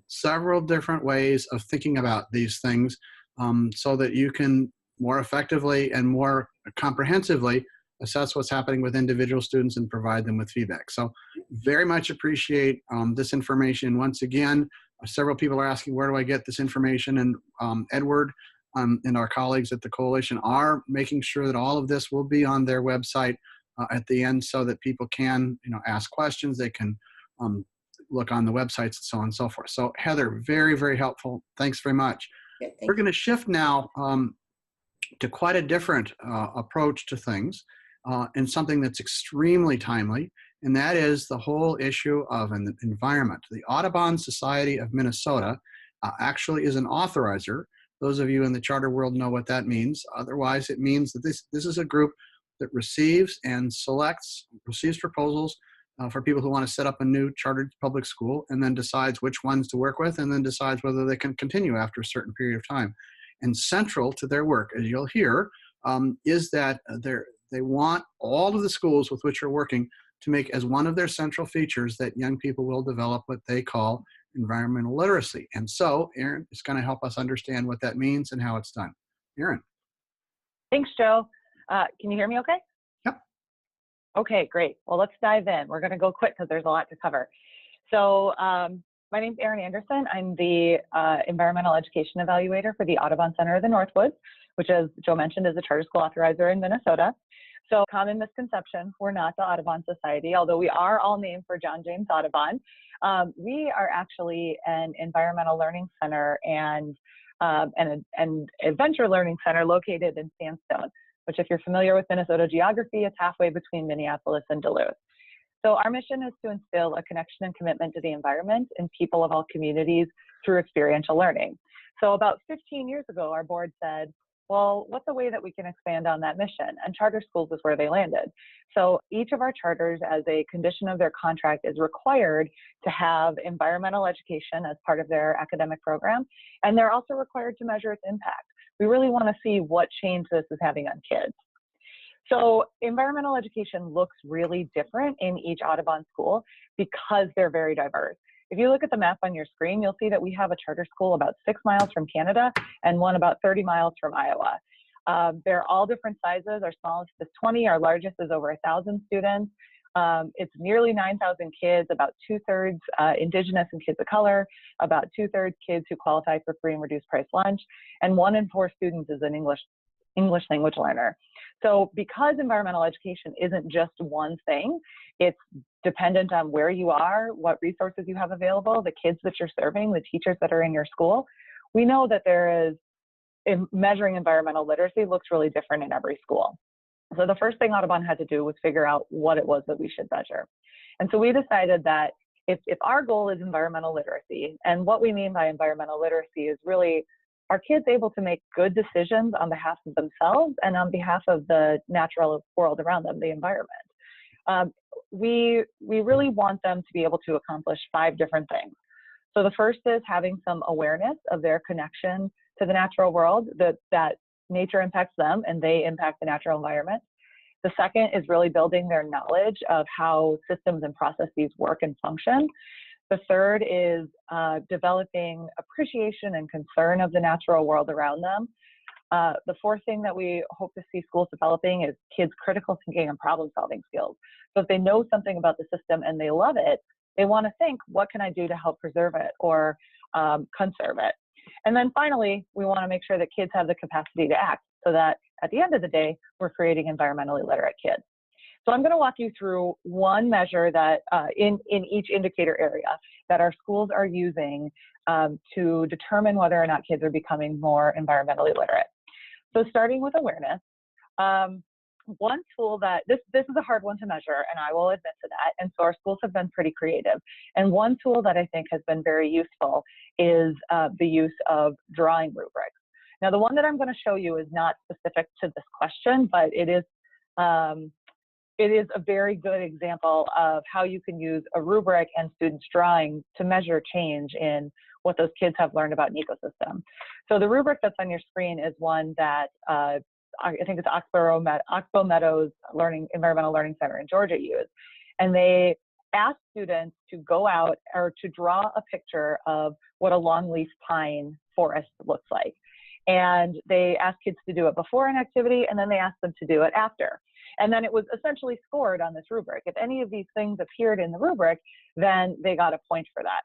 several different ways of thinking about these things, so that you can more effectively and more comprehensively assess what's happening with individual students and provide them with feedback. So very much appreciate this information. Once again, several people are asking, where do I get this information? And Edward and our colleagues at the Coalition are making sure that all of this will be on their website at the end, so that people can, ask questions. They can look on the websites and so on and so forth. So Heather, very, very helpful. Thanks very much. Yeah, we're going to shift now to quite a different approach to things, and something that's extremely timely, and that is the whole issue of an environment. The Audubon Society of Minnesota actually is an authorizer. Those of you in the charter world know what that means. Otherwise, it means that this is a group that receives proposals for people who want to set up a new chartered public school, and then decides which ones to work with, and then decides whether they can continue after a certain period of time. And central to their work, as you'll hear, is that they want all of the schools with which you're working to make as one of their central features that young people will develop what they call environmental literacy. And so Erin is going to help us understand what that means and how it's done. Erin. Thanks, Joe. Can you hear me okay? Yep. Okay, great. Well, let's dive in. We're going to go quick because there's a lot to cover. So my name's Erin Anderson. I'm the Environmental Education Evaluator for the Audubon Center of the Northwoods, which, as Joe mentioned, is a charter school authorizer in Minnesota. So common misconception, we're not the Audubon Society, although we are all named for John James Audubon. We are actually an environmental learning center and adventure learning center located in Sandstone, which, if you're familiar with Minnesota geography, it's halfway between Minneapolis and Duluth. So our mission is to instill a connection and commitment to the environment in people of all communities through experiential learning. So about 15 years ago, our board said, well, what's a way that we can expand on that mission? And charter schools is where they landed. So each of our charters, as a condition of their contract, is required to have environmental education as part of their academic program. And they're also required to measure its impact. we really want to see what change this is having on kids. So environmental education looks really different in each Audubon school because they're very diverse. If you look at the map on your screen, you'll see that we have a charter school about 6 miles from Canada and one about 30 miles from Iowa. They're all different sizes. Our smallest is 20, our largest is over 1,000 students. It's nearly 9,000 kids, about 2/3 Indigenous and kids of color, about 2/3 kids who qualify for free and reduced price lunch, and 1 in 4 students is an English language learner. So because environmental education isn't just one thing, it's dependent on where you are, what resources you have available, the kids that you're serving, the teachers that are in your school. We know that measuring environmental literacy looks really different in every school. So the first thing Audubon had to do was figure out what it was that we should measure. And so we decided that if our goal is environmental literacy, and what we mean by environmental literacy is really, are kids able to make good decisions on behalf of themselves and on behalf of the natural world around them, the environment? We really want them to be able to accomplish 5 different things. So the first is having some awareness of their connection to the natural world, that nature impacts them and they impact the natural environment. The second is really building their knowledge of how systems and processes work and function. The third is developing appreciation and concern of the natural world around them. The fourth thing that we hope to see schools developing is kids' critical thinking and problem solving skills. So if they know something about the system and they love it, they want to think, what can I do to help preserve it or conserve it? And then finally, we want to make sure that kids have the capacity to act so that at the end of the day, we're creating environmentally literate kids. So I'm going to walk you through one measure that in each indicator area that our schools are using to determine whether or not kids are becoming more environmentally literate. So starting with awareness, one tool that, this is a hard one to measure, and I will admit to that, and so our schools have been pretty creative. And one tool that I think has been very useful is the use of drawing rubrics. Now, the one that I'm going to show you is not specific to this question, but it is a very good example of how you can use a rubric and students drawing to measure change in what those kids have learned about an ecosystem. So the rubric that's on your screen is one that I think it's Oxbow Meadows Environmental Learning Center in Georgia used. And they asked students to go out or to draw a picture of what a longleaf pine forest looks like. And they asked kids to do it before an activity, and then they asked them to do it after. And then it was essentially scored on this rubric. If any of these things appeared in the rubric, then they got a point for that.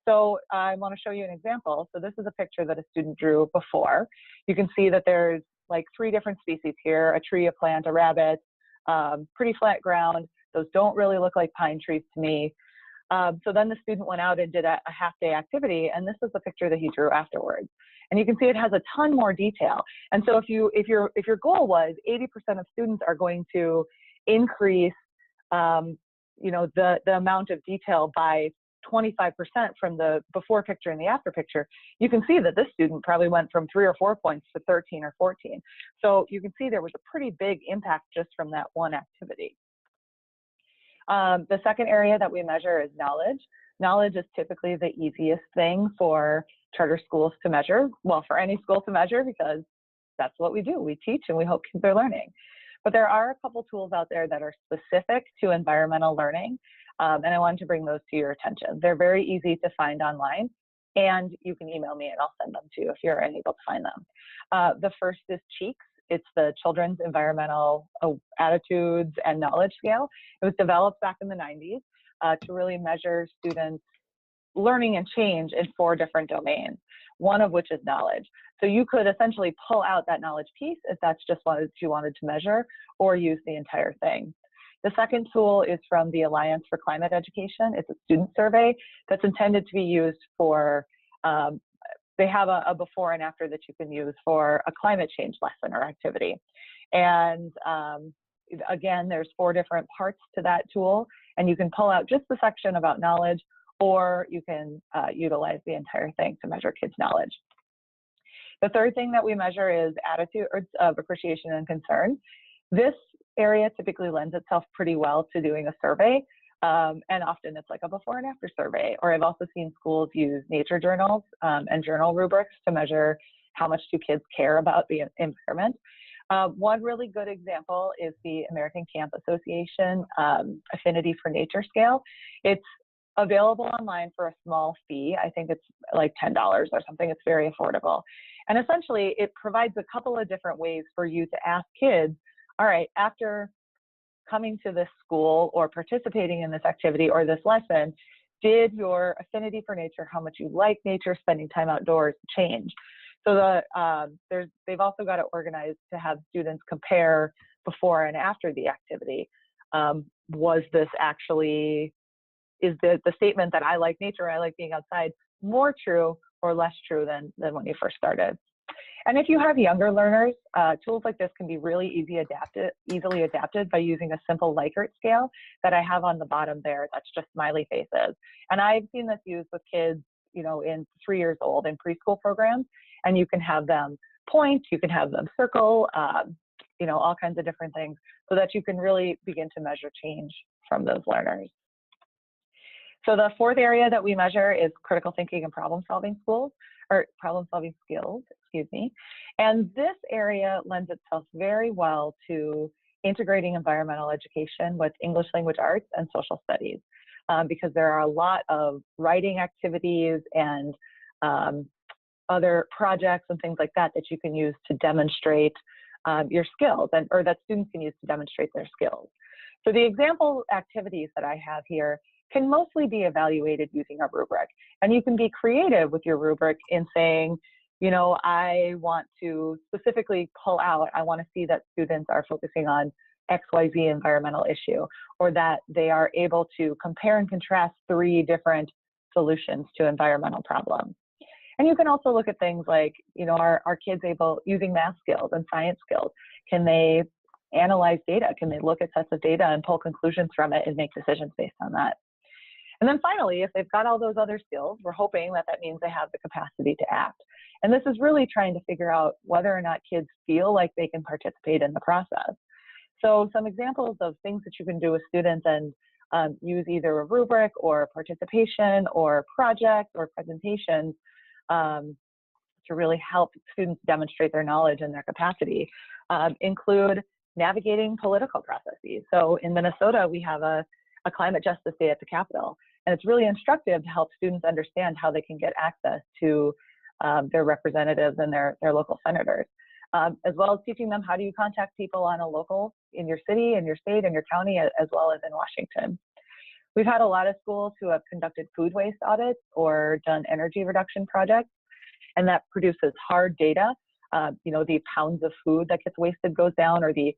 So I want to show you an example. So this is a picture that a student drew before. You can see that there's like 3 different species here: a tree, a plant, a rabbit, pretty flat ground. Those don't really look like pine trees to me. So then the student went out and did a half-day activity, and this is the picture that he drew afterwards. And you can see it has a ton more detail. And so if your goal was 80% of students are going to increase, the amount of detail by 25% from the before picture and the after picture, you can see that this student probably went from 3 or 4 points to 13 or 14. So you can see there was a pretty big impact just from that one activity. The second area that we measure is knowledge. Knowledge is typically the easiest thing for charter schools to measure, well, for any school to measure, because that's what we do. We teach and we hope kids are learning. But there are a couple tools out there that are specific to environmental learning, and I wanted to bring those to your attention. They're very easy to find online, and you can email me and I'll send them to you if you're unable to find them. The first is CPICS. It's the Children's Environmental Attitudes and Knowledge Scale. It was developed back in the 90s to really measure students' learning and change in 4 different domains, one of which is knowledge. So you could essentially pull out that knowledge piece if that's just what you wanted to measure, or use the entire thing. The second tool is from the Alliance for Climate Education. It's a student survey that's intended to be used for, they have a before and after that you can use for a climate change lesson or activity. And again, there's 4 different parts to that tool, and you can pull out just the section about knowledge, or you can utilize the entire thing to measure kids' knowledge. The third thing that we measure is attitudes of appreciation and concern. This area typically lends itself pretty well to doing a survey, and often it's like a before and after survey. Or I've also seen schools use nature journals and journal rubrics to measure how much do kids care about the environment. One really good example is the American Camp Association Affinity for Nature Scale. It's available online for a small fee. I think it's like $10 or something. It's very affordable. And essentially, it provides a couple of different ways for you to ask kids, all right, after coming to this school or participating in this activity or this lesson, did your affinity for nature, how much you like nature, spending time outdoors, change? So they've also got it organized to have students compare before and after the activity. Was this actually, is the statement that I like nature, I like being outside, more true or less true than when you first started? And if you have younger learners, tools like this can be really easily adapted by using a simple Likert scale that I have on the bottom there. That's just smiley faces. And I've seen this used with kids, you know, in 3 years old in preschool programs, and you can have them point, you can have them circle, you know, all kinds of different things so that you can really begin to measure change from those learners. So the fourth area that we measure is critical thinking and problem-solving skills, excuse me. And this area lends itself very well to integrating environmental education with English language arts and social studies, because there are a lot of writing activities and other projects and things like that that you can use to demonstrate your skills, or that students can use to demonstrate their skills. So the example activities that I have here can mostly be evaluated using a rubric. And you can be creative with your rubric in saying, you know, I want to specifically pull out, I want to see that students are focusing on XYZ environmental issue, or that they are able to compare and contrast 3 different solutions to environmental problems. And you can also look at things like, you know, are kids able, using math skills and science skills, can they analyze data? Can they look at sets of data and pull conclusions from it and make decisions based on that? And then finally, if they've got all those other skills, we're hoping that that means they have the capacity to act. And this is really trying to figure out whether or not kids feel like they can participate in the process. So some examples of things that you can do with students and use either a rubric or participation or project or presentations to really help students demonstrate their knowledge and their capacity include navigating political processes. So in Minnesota, we have a climate justice day at the Capitol. And it's really instructive to help students understand how they can get access to their representatives and their local senators, as well as teaching them how do you contact people on a local, in your city, in your state, in your county, as well as in Washington. We've had a lot of schools who have conducted food waste audits or done energy reduction projects, and that produces hard data. You know, the pounds of food that gets wasted goes down, or the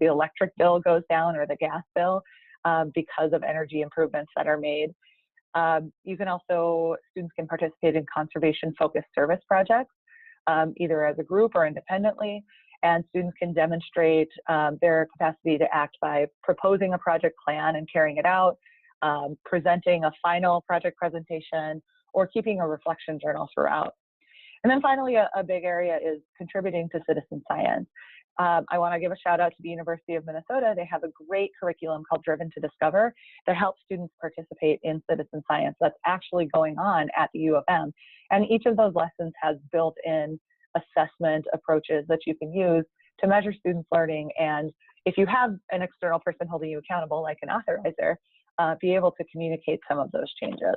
electric bill goes down, or the gas bill, because of energy improvements that are made. You can also, students can participate in conservation-focused service projects, either as a group or independently, and students can demonstrate their capacity to act by proposing a project plan and carrying it out, presenting a final project presentation, or keeping a reflection journal throughout. And then finally, a big area is contributing to citizen science. I want to give a shout out to the University of Minnesota. They have a great curriculum called Driven to Discover that helps students participate in citizen science that's actually going on at the U of M. And each of those lessons has built-in assessment approaches that you can use to measure students' learning. And if you have an external person holding you accountable, like an authorizer, be able to communicate some of those changes.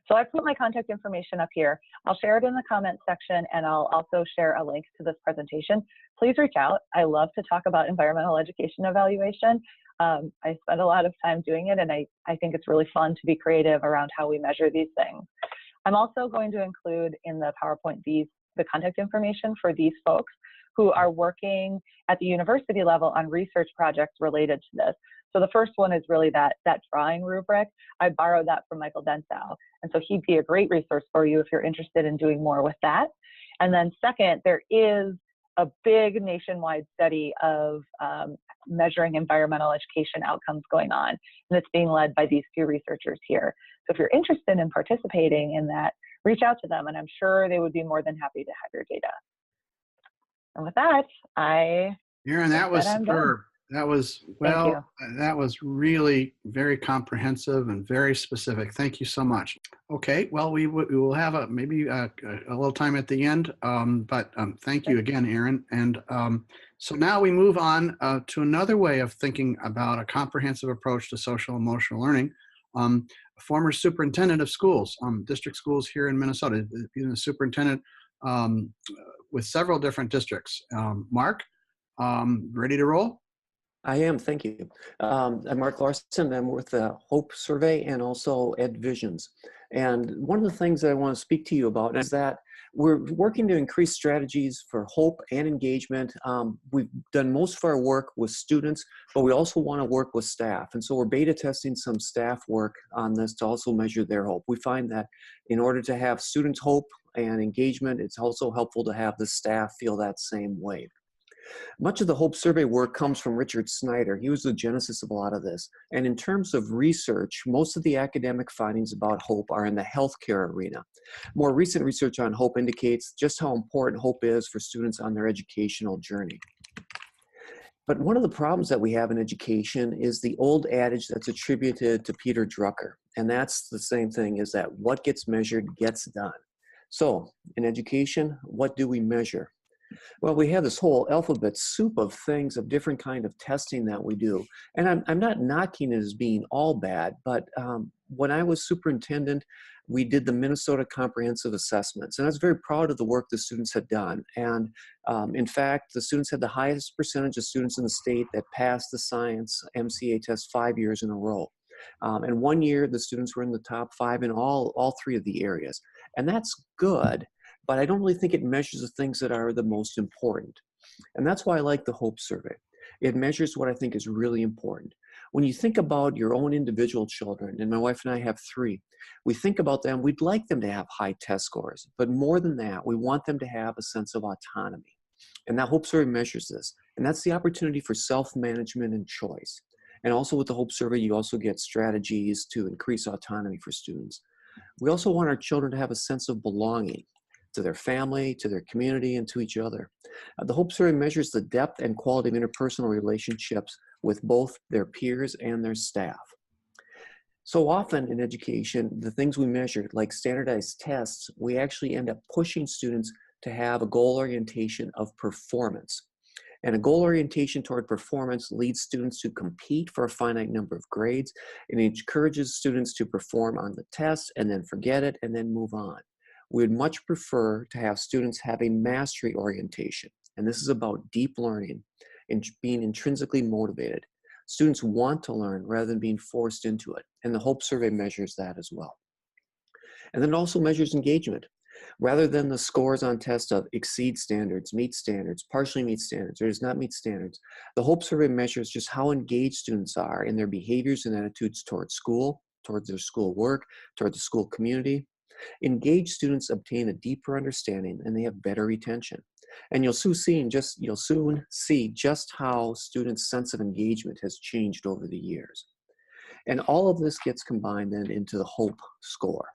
So I put my contact information up here. I'll share it in the comments section, and I'll also share a link to this presentation. Please reach out. I love to talk about environmental education evaluation. I spend a lot of time doing it, and I think it's really fun to be creative around how we measure these things. I'm also going to include in the PowerPoint the contact information for these folks who are working at the university level on research projects related to this. So the first one is really that drawing rubric. I borrowed that from Michael Densau. And so he'd be a great resource for you if you're interested in doing more with that. And then second, there is a big nationwide study of measuring environmental education outcomes going on. And it's being led by these 2 researchers here. So if you're interested in participating in that, reach out to them, and I'm sure they would be more than happy to have your data. And with that, Erin, that was superb. That was, Thank you. that was really very comprehensive and very specific. Thank you so much. Okay, well, we will have maybe a little time at the end, but thank you again, Erin. And so now we move on to another way of thinking about a comprehensive approach to social emotional learning. Former superintendent of schools, district schools here in Minnesota, being a superintendent with several different districts. Mark, ready to roll? I am, thank you. I'm Mark Larson. I'm with the Hope Survey and also Ed Visions. And one of the things that I want to speak to you about is that we're working to increase strategies for hope and engagement. We've done most of our work with students, but we also want to work with staff. And so we're beta testing some staff work on this to also measure their hope. We find that in order to have students' hope and engagement, it's also helpful to have the staff feel that same way. Much of the Hope Survey work comes from Richard Snyder. He was the genesis of a lot of this. And in terms of research, most of the academic findings about hope are in the healthcare arena. More recent research on hope indicates just how important hope is for students on their educational journey. But one of the problems that we have in education is the old adage that's attributed to Peter Drucker. And that's the same thing, is that what gets measured gets done. So in education, what do we measure? Well, we have this whole alphabet soup of things, of different kind of testing that we do. And I'm not knocking it as being all bad, but when I was superintendent, we did the Minnesota Comprehensive Assessments. And I was very proud of the work the students had done. And in fact, the students had the highest percentage of students in the state that passed the science MCA test 5 years in a row. And 1 year, the students were in the top 5 in all 3 of the areas. And that's good. But I don't really think it measures the things that are the most important. And that's why I like the Hope Survey. It measures what I think is really important. When you think about your own individual children, and my wife and I have 3, we think about them, we'd like them to have high test scores. But more than that, we want them to have a sense of autonomy. And that Hope Survey measures this. And that's the opportunity for self-management and choice. And also with the Hope Survey, you also get strategies to increase autonomy for students. We also want our children to have a sense of belonging to their family, to their community, and to each other. The Hope Survey measures the depth and quality of interpersonal relationships with both their peers and their staff. So often in education, the things we measure, like standardized tests, we actually end up pushing students to have a goal orientation of performance. And a goal orientation toward performance leads students to compete for a finite number of grades, and it encourages students to perform on the test and then forget it and then move on. We would much prefer to have students have a mastery orientation. And this is about deep learning and being intrinsically motivated. Students want to learn rather than being forced into it. And the Hope Survey measures that as well. And then it also measures engagement. Rather than the scores on tests of exceed standards, meet standards, partially meet standards, or does not meet standards, the Hope Survey measures just how engaged students are in their behaviors and attitudes towards school, towards their school work, towards the school community. Engaged students obtain a deeper understanding and they have better retention. And you'll soon see just how students' sense of engagement has changed over the years. And all of this gets combined then into the Hope score.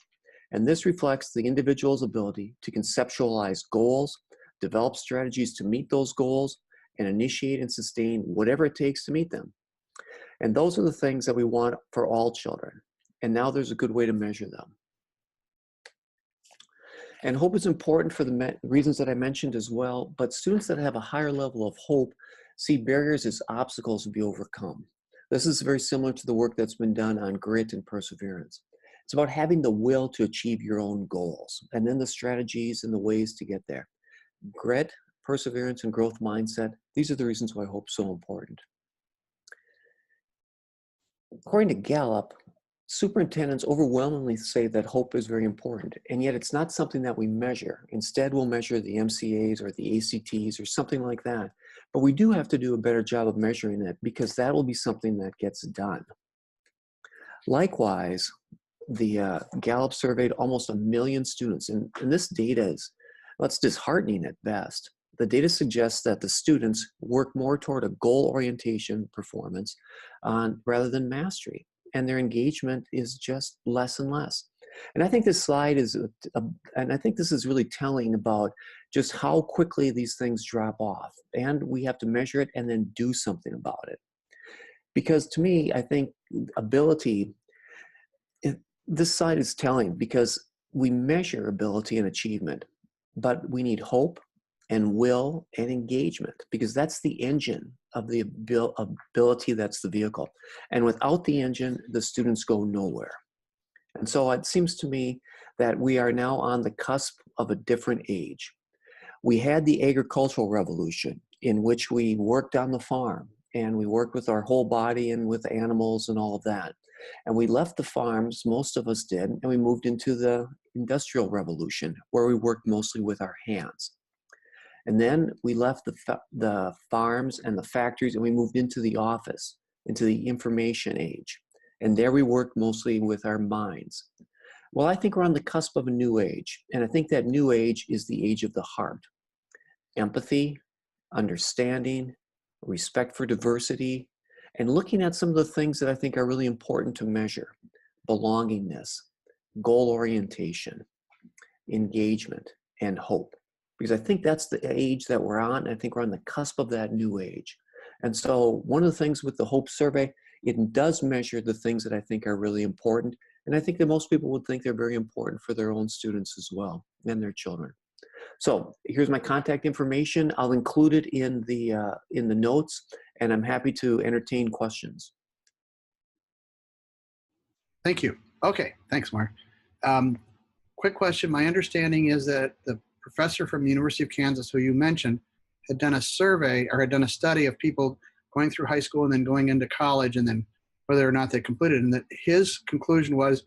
And this reflects the individual's ability to conceptualize goals, develop strategies to meet those goals, and initiate and sustain whatever it takes to meet them. And those are the things that we want for all children. And now there's a good way to measure them. And hope is important for the reasons that I mentioned as well, but students that have a higher level of hope see barriers as obstacles to be overcome. This is very similar to the work that's been done on grit and perseverance. It's about having the will to achieve your own goals, and then the strategies and the ways to get there. Grit, perseverance, and growth mindset, these are the reasons why hope is so important. According to Gallup, superintendents overwhelmingly say that hope is very important, and yet it's not something that we measure. Instead, we'll measure the MCAs or the ACTs or something like that. But we do have to do a better job of measuring it because that will be something that gets done. Likewise, the Gallup surveyed almost 1 million students, and this data is, well, it's disheartening at best. The data suggests that the students work more toward a goal orientation performance rather than mastery. And their engagement is just less and less. And I think this slide is, and I think this is really telling about just how quickly these things drop off. And we have to measure it and then do something about it. Because to me, I think ability, this slide is telling because we measure ability and achievement, but we need hope and will and engagement, because that's the engine of the ability, that's the vehicle. And without the engine, the students go nowhere. And so it seems to me that we are now on the cusp of a different age. We had the agricultural revolution, in which we worked on the farm and we worked with our whole body and with animals and all of that. And we left the farms, most of us did, and we moved into the industrial revolution, where we worked mostly with our hands. And then we left the farms and the factories, and we moved into the office, into the information age. And there we worked mostly with our minds. Well, I think we're on the cusp of a new age. And I think that new age is the age of the heart. Empathy, understanding, respect for diversity, and looking at some of the things that I think are really important to measure. Belongingness, goal orientation, engagement, and hope. Because I think that's the age that we're on. I think we're on the cusp of that new age. And so one of the things with the Hope Survey, it does measure the things that I think are really important. And I think that most people would think they're very important for their own students as well, and their children. So here's my contact information. I'll include it in the notes, and I'm happy to entertain questions. Thank you. Okay, thanks, Mark. Quick question. My understanding is that the professor from the University of Kansas, who you mentioned, had done a survey or had done a study of people going through high school and then going into college, and then whether or not they completed, and that his conclusion was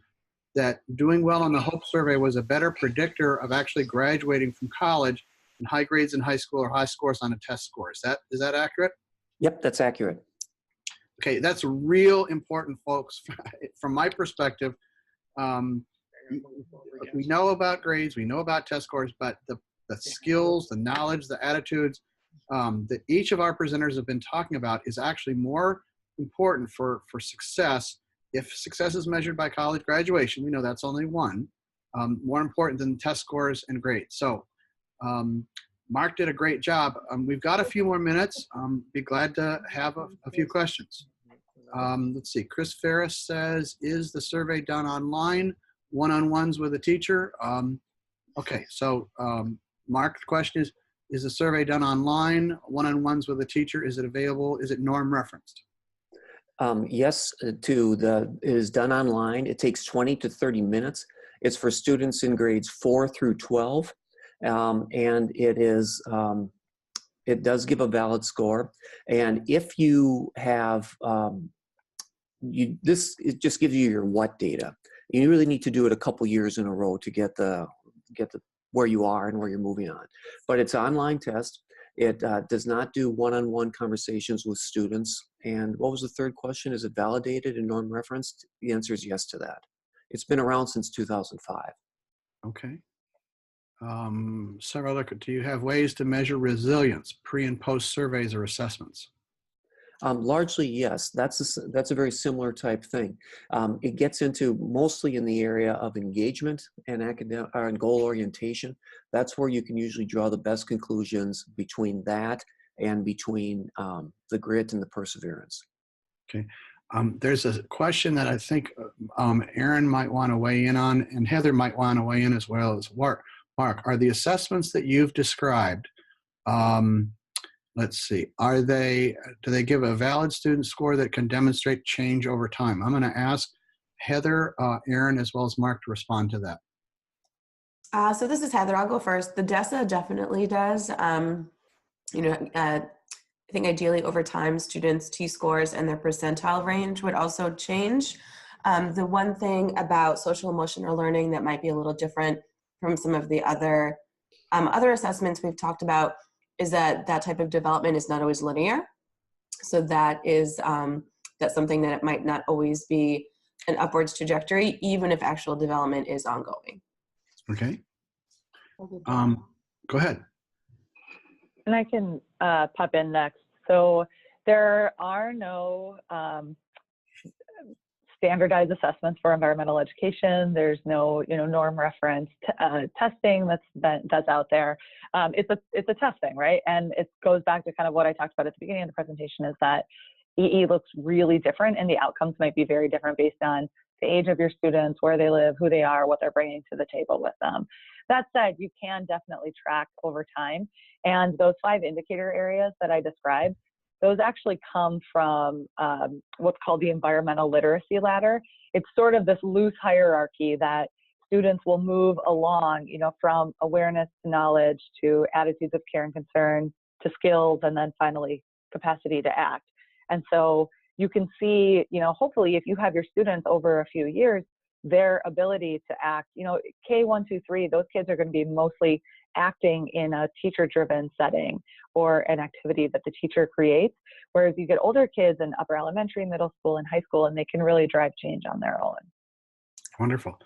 that doing well on the Hope Survey was a better predictor of actually graduating from college and high grades in high school or high scores on a test score. Is that accurate? Yep, that's accurate. Okay, that's real important, folks. From my perspective, we know about grades, we know about test scores, but the skills, the knowledge, the attitudes that each of our presenters have been talking about is actually more important for success. If success is measured by college graduation, we know that's only one, more important than test scores and grades. So Mark did a great job. We've got a few more minutes. Be glad to have a few questions. Let's see, Chris Ferris says, is the survey done online, one-on-ones with a teacher? Okay, so Mark, the question is the survey done online, one-on-ones with a teacher? Is it available? Is it norm referenced? Yes, it is done online. It takes 20 to 30 minutes. It's for students in grades 4 through 12. And it does give a valid score. And if you have, it just gives you your what data. You really need to do it a couple years in a row to get the where you are and where you're moving on. But it's an online test. It does not do one-on-one conversations with students. And what was the third question? Is it validated and norm referenced? The answer is yes to that. It's been around since 2005. Okay. Several other, do you have ways to measure resilience, pre and post surveys or assessments? Largely, yes. That's a very similar type thing. It gets into mostly in the area of engagement and academic and goal orientation. That's where you can usually draw the best conclusions between that and between the grit and the perseverance. Okay. There's a question that I think Erin might want to weigh in on, and Heather might want to weigh in as well as Mark. Are the assessments that you've described, let's see, do they give a valid student score that can demonstrate change over time? I'm going to ask Heather, Erin, as well as Mark to respond to that. So this is Heather. I'll go first. The DESA definitely does. I think ideally over time, students' T-scores and their percentile range would also change. The one thing about social emotional learning that might be a little different from some of the other assessments we've talked about is that type of development is not always linear. So that's something that it might not always be an upwards trajectory, even if actual development is ongoing. Okay. Go ahead. And I can pop in next. So there are no standardized assessments for environmental education. There's no, norm reference testing that's out there. It's a testing, right? And it goes back to kind of what I talked about at the beginning of the presentation, is that EE looks really different, and the outcomes might be very different based on the age of your students, where they live, who they are, what they're bringing to the table with them. That said, you can definitely track over time. And those 5 indicator areas that I described, those actually come from what's called the environmental literacy ladder. It's sort of this loose hierarchy that students will move along, you know, from awareness to knowledge to attitudes of care and concern to skills, and then finally capacity to act. And so you can see, you know, hopefully if you have your students over a few years, their ability to act, you know, K1, 2, 3, those kids are going to be mostly acting in a teacher-driven setting or an activity that the teacher creates. Whereas you get older kids in upper elementary, middle school, and high school, and they can really drive change on their own. Wonderful.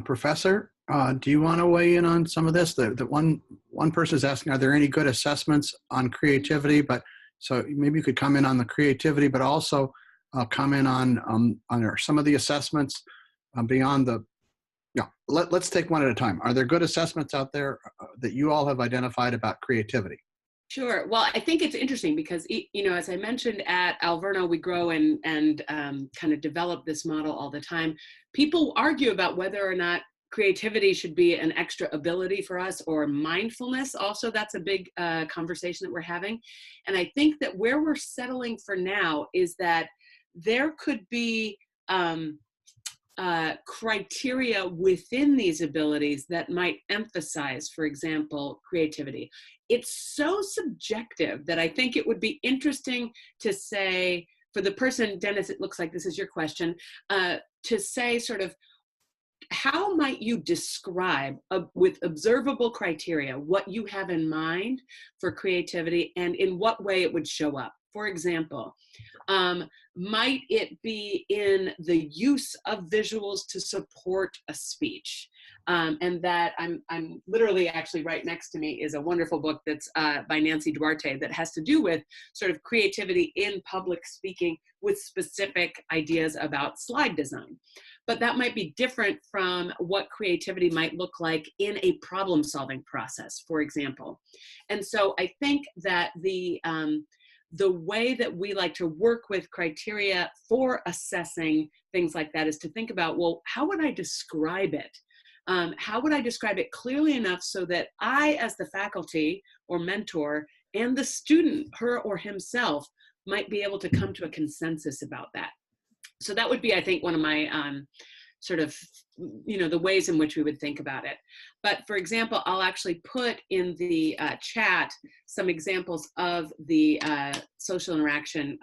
Professor, do you want to weigh in on some of this? The one person is asking, are there any good assessments on creativity? But so maybe you could comment on the creativity, but also comment on some of the assessments beyond the. Yeah, let's take one at a time. Are there good assessments out there that you all have identified about creativity? Sure. Well, I think it's interesting because, you know, as I mentioned at Alverno, we grow and kind of develop this model all the time. People argue about whether or not creativity should be an extra ability for us, or mindfulness. Also, that's a big conversation that we're having. And I think that where we're settling for now is that there could be criteria within these abilities that might emphasize, for example, creativity. It's so subjective that I think it would be interesting to say, for the person, Dennis, it looks like this is your question, to say sort of, how might you describe with observable criteria what you have in mind for creativity, and in what way it would show up? For example, might it be in the use of visuals to support a speech? And that I'm literally, actually right next to me is a wonderful book that's by Nancy Duarte that has to do with sort of creativity in public speaking with specific ideas about slide design. But that might be different from what creativity might look like in a problem-solving process, for example. And so I think that the way that we like to work with criteria for assessing things like that is to think about, well, how would I describe it? How would I describe it clearly enough so that I, as the faculty or mentor, and the student, her or himself, might be able to come to a consensus about that? So that would be, I think, one of my sort of, you know, the ways in which we would think about it. But for example, I'll actually put in the chat some examples of the social interaction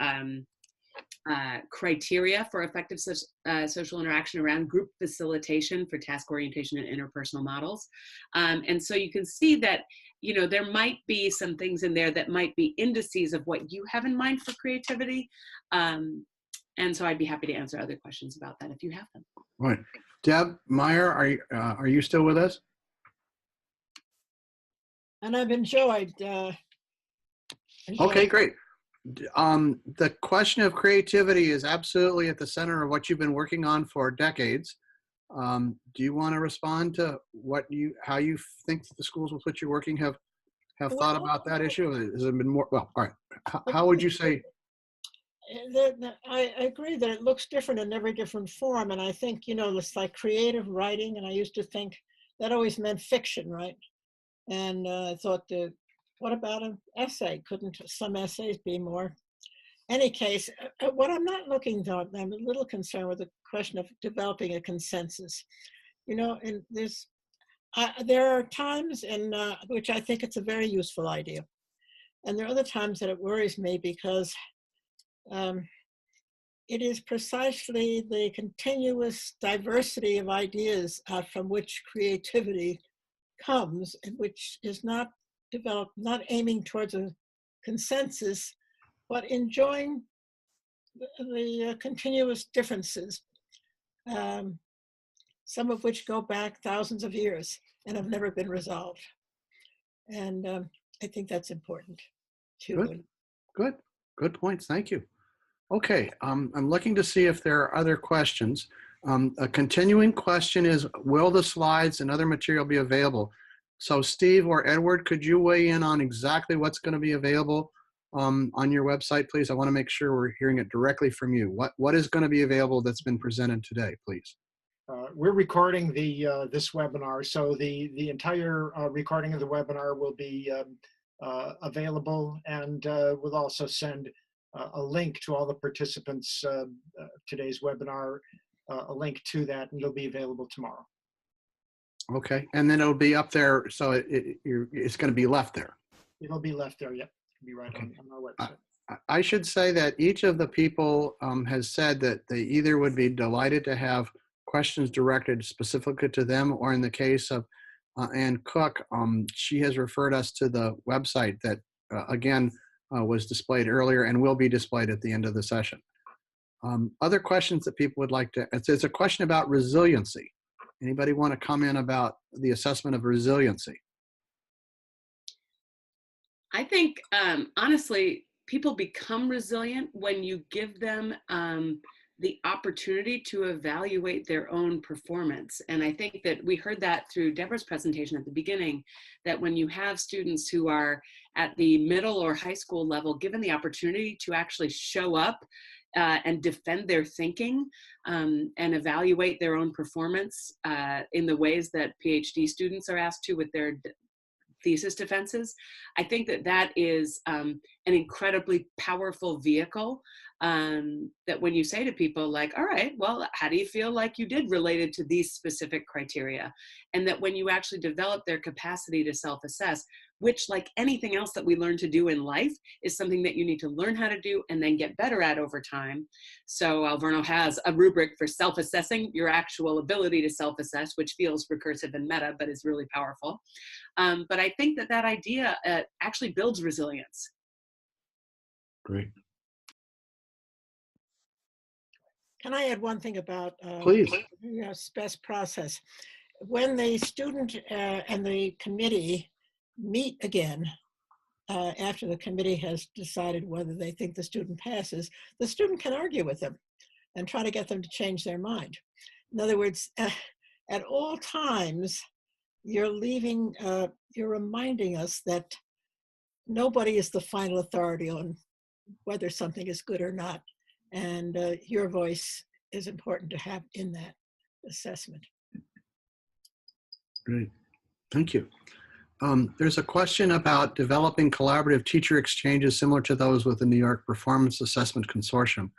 criteria for effective social interaction around group facilitation for task orientation and interpersonal models. And so you can see that, you know, there might be some things in there that might be indices of what you have in mind for creativity. And so I'd be happy to answer other questions about that if you have them. Right. Deb Meyer, are you still with us? And I've enjoyed. Okay, great. The question of creativity is absolutely at the center of what you've been working on for decades. Do you want to respond to how you think the schools with which you're working have thought about that issue? Has it been more, well, all right. How would you say? I agree that it looks different in every different form. And I think, you know, it's like creative writing. And I used to think that always meant fiction, right? And I thought, what about an essay? Couldn't some essays be more? Any case, what I'm not looking at, I'm a little concerned with the question of developing a consensus. You know, and there are times in which I think it's a very useful idea. And there are other times that it worries me because it is precisely the continuous diversity of ideas from which creativity comes, and which is not developed, not aiming towards a consensus, but enjoying the continuous differences, some of which go back thousands of years and have never been resolved. And I think that's important too. Good points. Thank you. Okay, I'm looking to see if there are other questions. A continuing question is, will the slides and other material be available? So Steve or Edward, could you weigh in on exactly what's going to be available on your website, please? I want to make sure we're hearing it directly from you. What is going to be available that's been presented today, please? We're recording this webinar, so the entire recording of the webinar will be available, and we'll also send a link to all the participants today's webinar, a link to that, and it'll be available tomorrow. Okay, and then it'll be up there, so it's going to be left there. It'll be left there, yep. It'll be right on our website. I should say that each of the people has said that they either would be delighted to have questions directed specifically to them, or in the case of Ann Cook, she has referred us to the website that, again, was displayed earlier and will be displayed at the end of the session. Other questions that people would like to, it's a question about resiliency. Anybody want to comment about the assessment of resiliency? I think, honestly, people become resilient when you give them the opportunity to evaluate their own performance. And I think that we heard that through Deborah's presentation at the beginning, that when you have students who are at the middle or high school level, given the opportunity to actually show up and defend their thinking and evaluate their own performance in the ways that PhD students are asked to with their thesis defenses, I think that that is an incredibly powerful vehicle that when you say to people like, all right, well, how do you feel like you did related to these specific criteria? And that when you actually develop their capacity to self-assess, which like anything else that we learn to do in life is something that you need to learn how to do and then get better at over time. So Alverno has a rubric for self-assessing your actual ability to self-assess, which feels recursive and meta, but is really powerful. But I think that that idea actually builds resilience. Great. Can I add one thing about Please. the SPES process? When the student and the committee meet again, after the committee has decided whether they think the student passes, the student can argue with them and try to get them to change their mind. In other words, at all times, you're reminding us that nobody is the final authority on whether something is good or not. And your voice is important to have in that assessment. Great, thank you. There's a question about developing collaborative teacher exchanges similar to those with the New York Performance Assessment Consortium.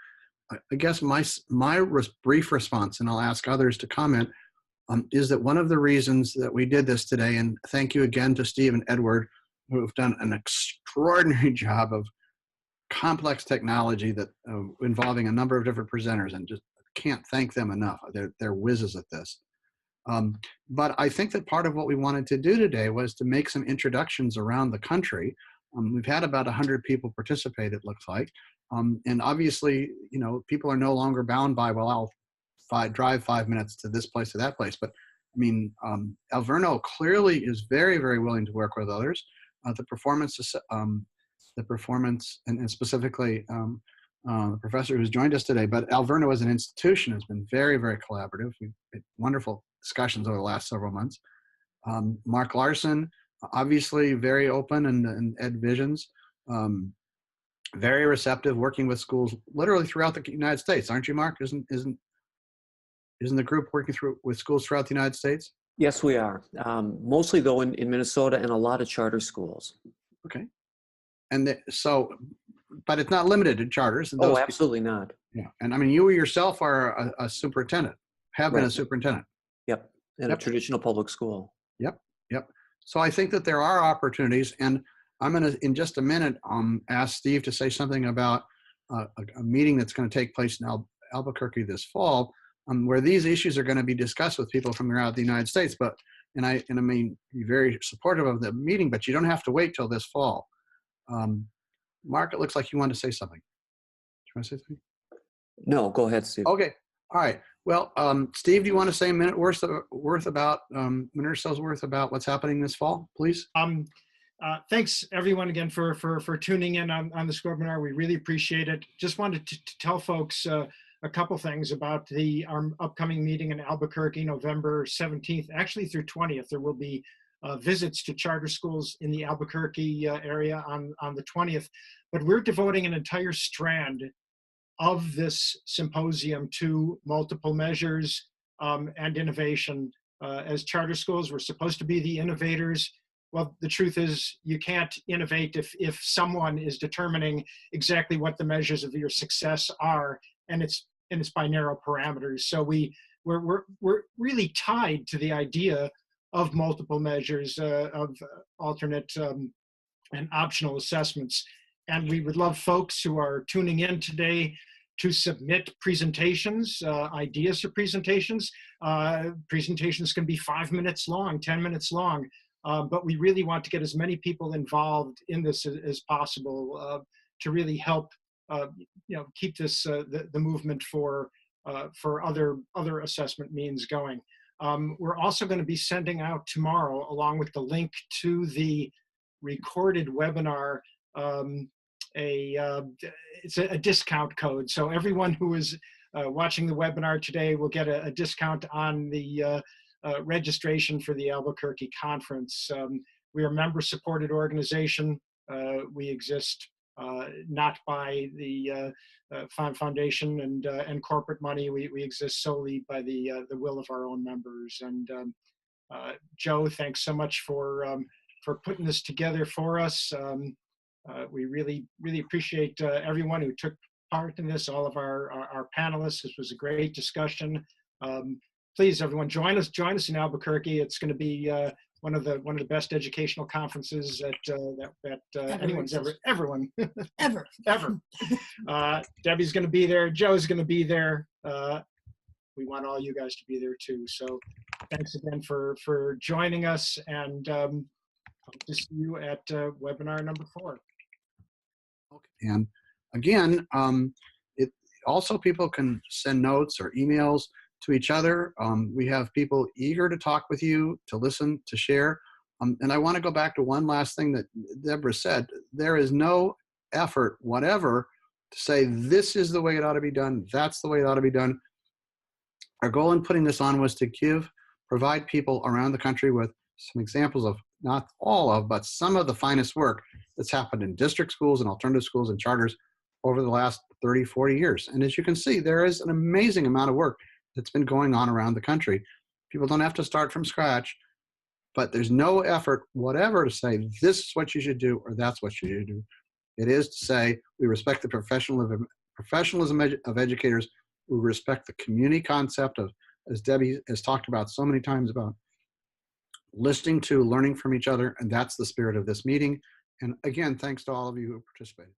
I guess my brief response, and I'll ask others to comment, is that one of the reasons that we did this today, and thank you again to Steve and Edward, who have done an extraordinary job of complex technology that involving a number of different presenters, and just can't thank them enough. They're whizzes at this. But I think that part of what we wanted to do today was to make some introductions around the country. We've had about 100 people participate, it looks like. And obviously, you know, people are no longer bound by, well, I'll drive 5 minutes to this place or that place. But I mean, Alverno clearly is very, very willing to work with others. The performance, and specifically the professor who's joined us today, but Alverno as an institution has been very, very collaborative. We've had wonderful discussions over the last several months. Mark Larson, obviously very open and Ed Visions, very receptive, working with schools literally throughout the United States, aren't you, Mark? Isn't the group working with schools throughout the United States? Yes, we are. Mostly though in Minnesota and a lot of charter schools. Okay. And but it's not limited to charters. And oh, absolutely not. Yeah. And I mean, you yourself are a superintendent, have been a superintendent. Yep. In a traditional public school. Yep. Yep. So I think that there are opportunities, and I'm going to, in just a minute, ask Steve to say something about a meeting that's going to take place in Albuquerque this fall, where these issues are going to be discussed with people from throughout the United States. But, and I mean, be very supportive of the meeting, but you don't have to wait till this fall. Mark, it looks like you want to say something. Do you want to say something? No, go ahead, Steve. Okay. All right. Well, Steve, do you want to say a minute or so's worth about what's happening this fall, please? Thanks everyone again for tuning in on this webinar. We really appreciate it. Just wanted to tell folks a couple things about our upcoming meeting in Albuquerque, November 17th, actually through 20th. There will be visits to charter schools in the Albuquerque area on the 20th. But we're devoting an entire strand of this symposium to multiple measures and innovation. As charter schools, we're supposed to be the innovators. Well, the truth is you can't innovate if someone is determining exactly what the measures of your success are, and it's by narrow parameters. So we're really tied to the idea of multiple measures, of alternate and optional assessments. And we would love folks who are tuning in today to submit presentations, ideas for presentations. Presentations can be 5 minutes long, 10 minutes long, but we really want to get as many people involved in this as possible to really help keep this the movement for other assessment means going. We're also going to be sending out tomorrow, along with the link to the recorded webinar, it's a discount code. So everyone who is watching the webinar today will get a discount on the registration for the Albuquerque conference. We are a member-supported organization. We exist not by the foundation and corporate money. We exist solely by the will of our own members. And Joe, thanks so much for putting this together for us. We really appreciate everyone who took part in this, all of our panelists. This was a great discussion. Please, everyone, join us in Albuquerque. It's going to be one of the best educational conferences that anyone's everyone Ever. ever. Debbie's going to be there. Joe's going to be there. We want all you guys to be there too. So thanks again for joining us, and hope to see you at webinar number 4. Okay. And again, also people can send notes or emails to each other. We have people eager to talk with you, to listen, to share. And I want to go back to one last thing that Deborah said. There is no effort, whatever, to say this is the way it ought to be done, that's the way it ought to be done. Our goal in putting this on was to provide people around the country with some examples of, not all of, but some of the finest work that's happened in district schools and alternative schools and charters over the last 30, 40 years. And as you can see, there is an amazing amount of work that's been going on around the country. People don't have to start from scratch, but there's no effort whatever to say this is what you should do or that's what you should do. It is to say we respect the professionalism of educators. We respect the community concept of, as Debbie has talked about so many times, about listening to, learning from each other, and that's the spirit of this meeting. And again, thanks to all of you who participated.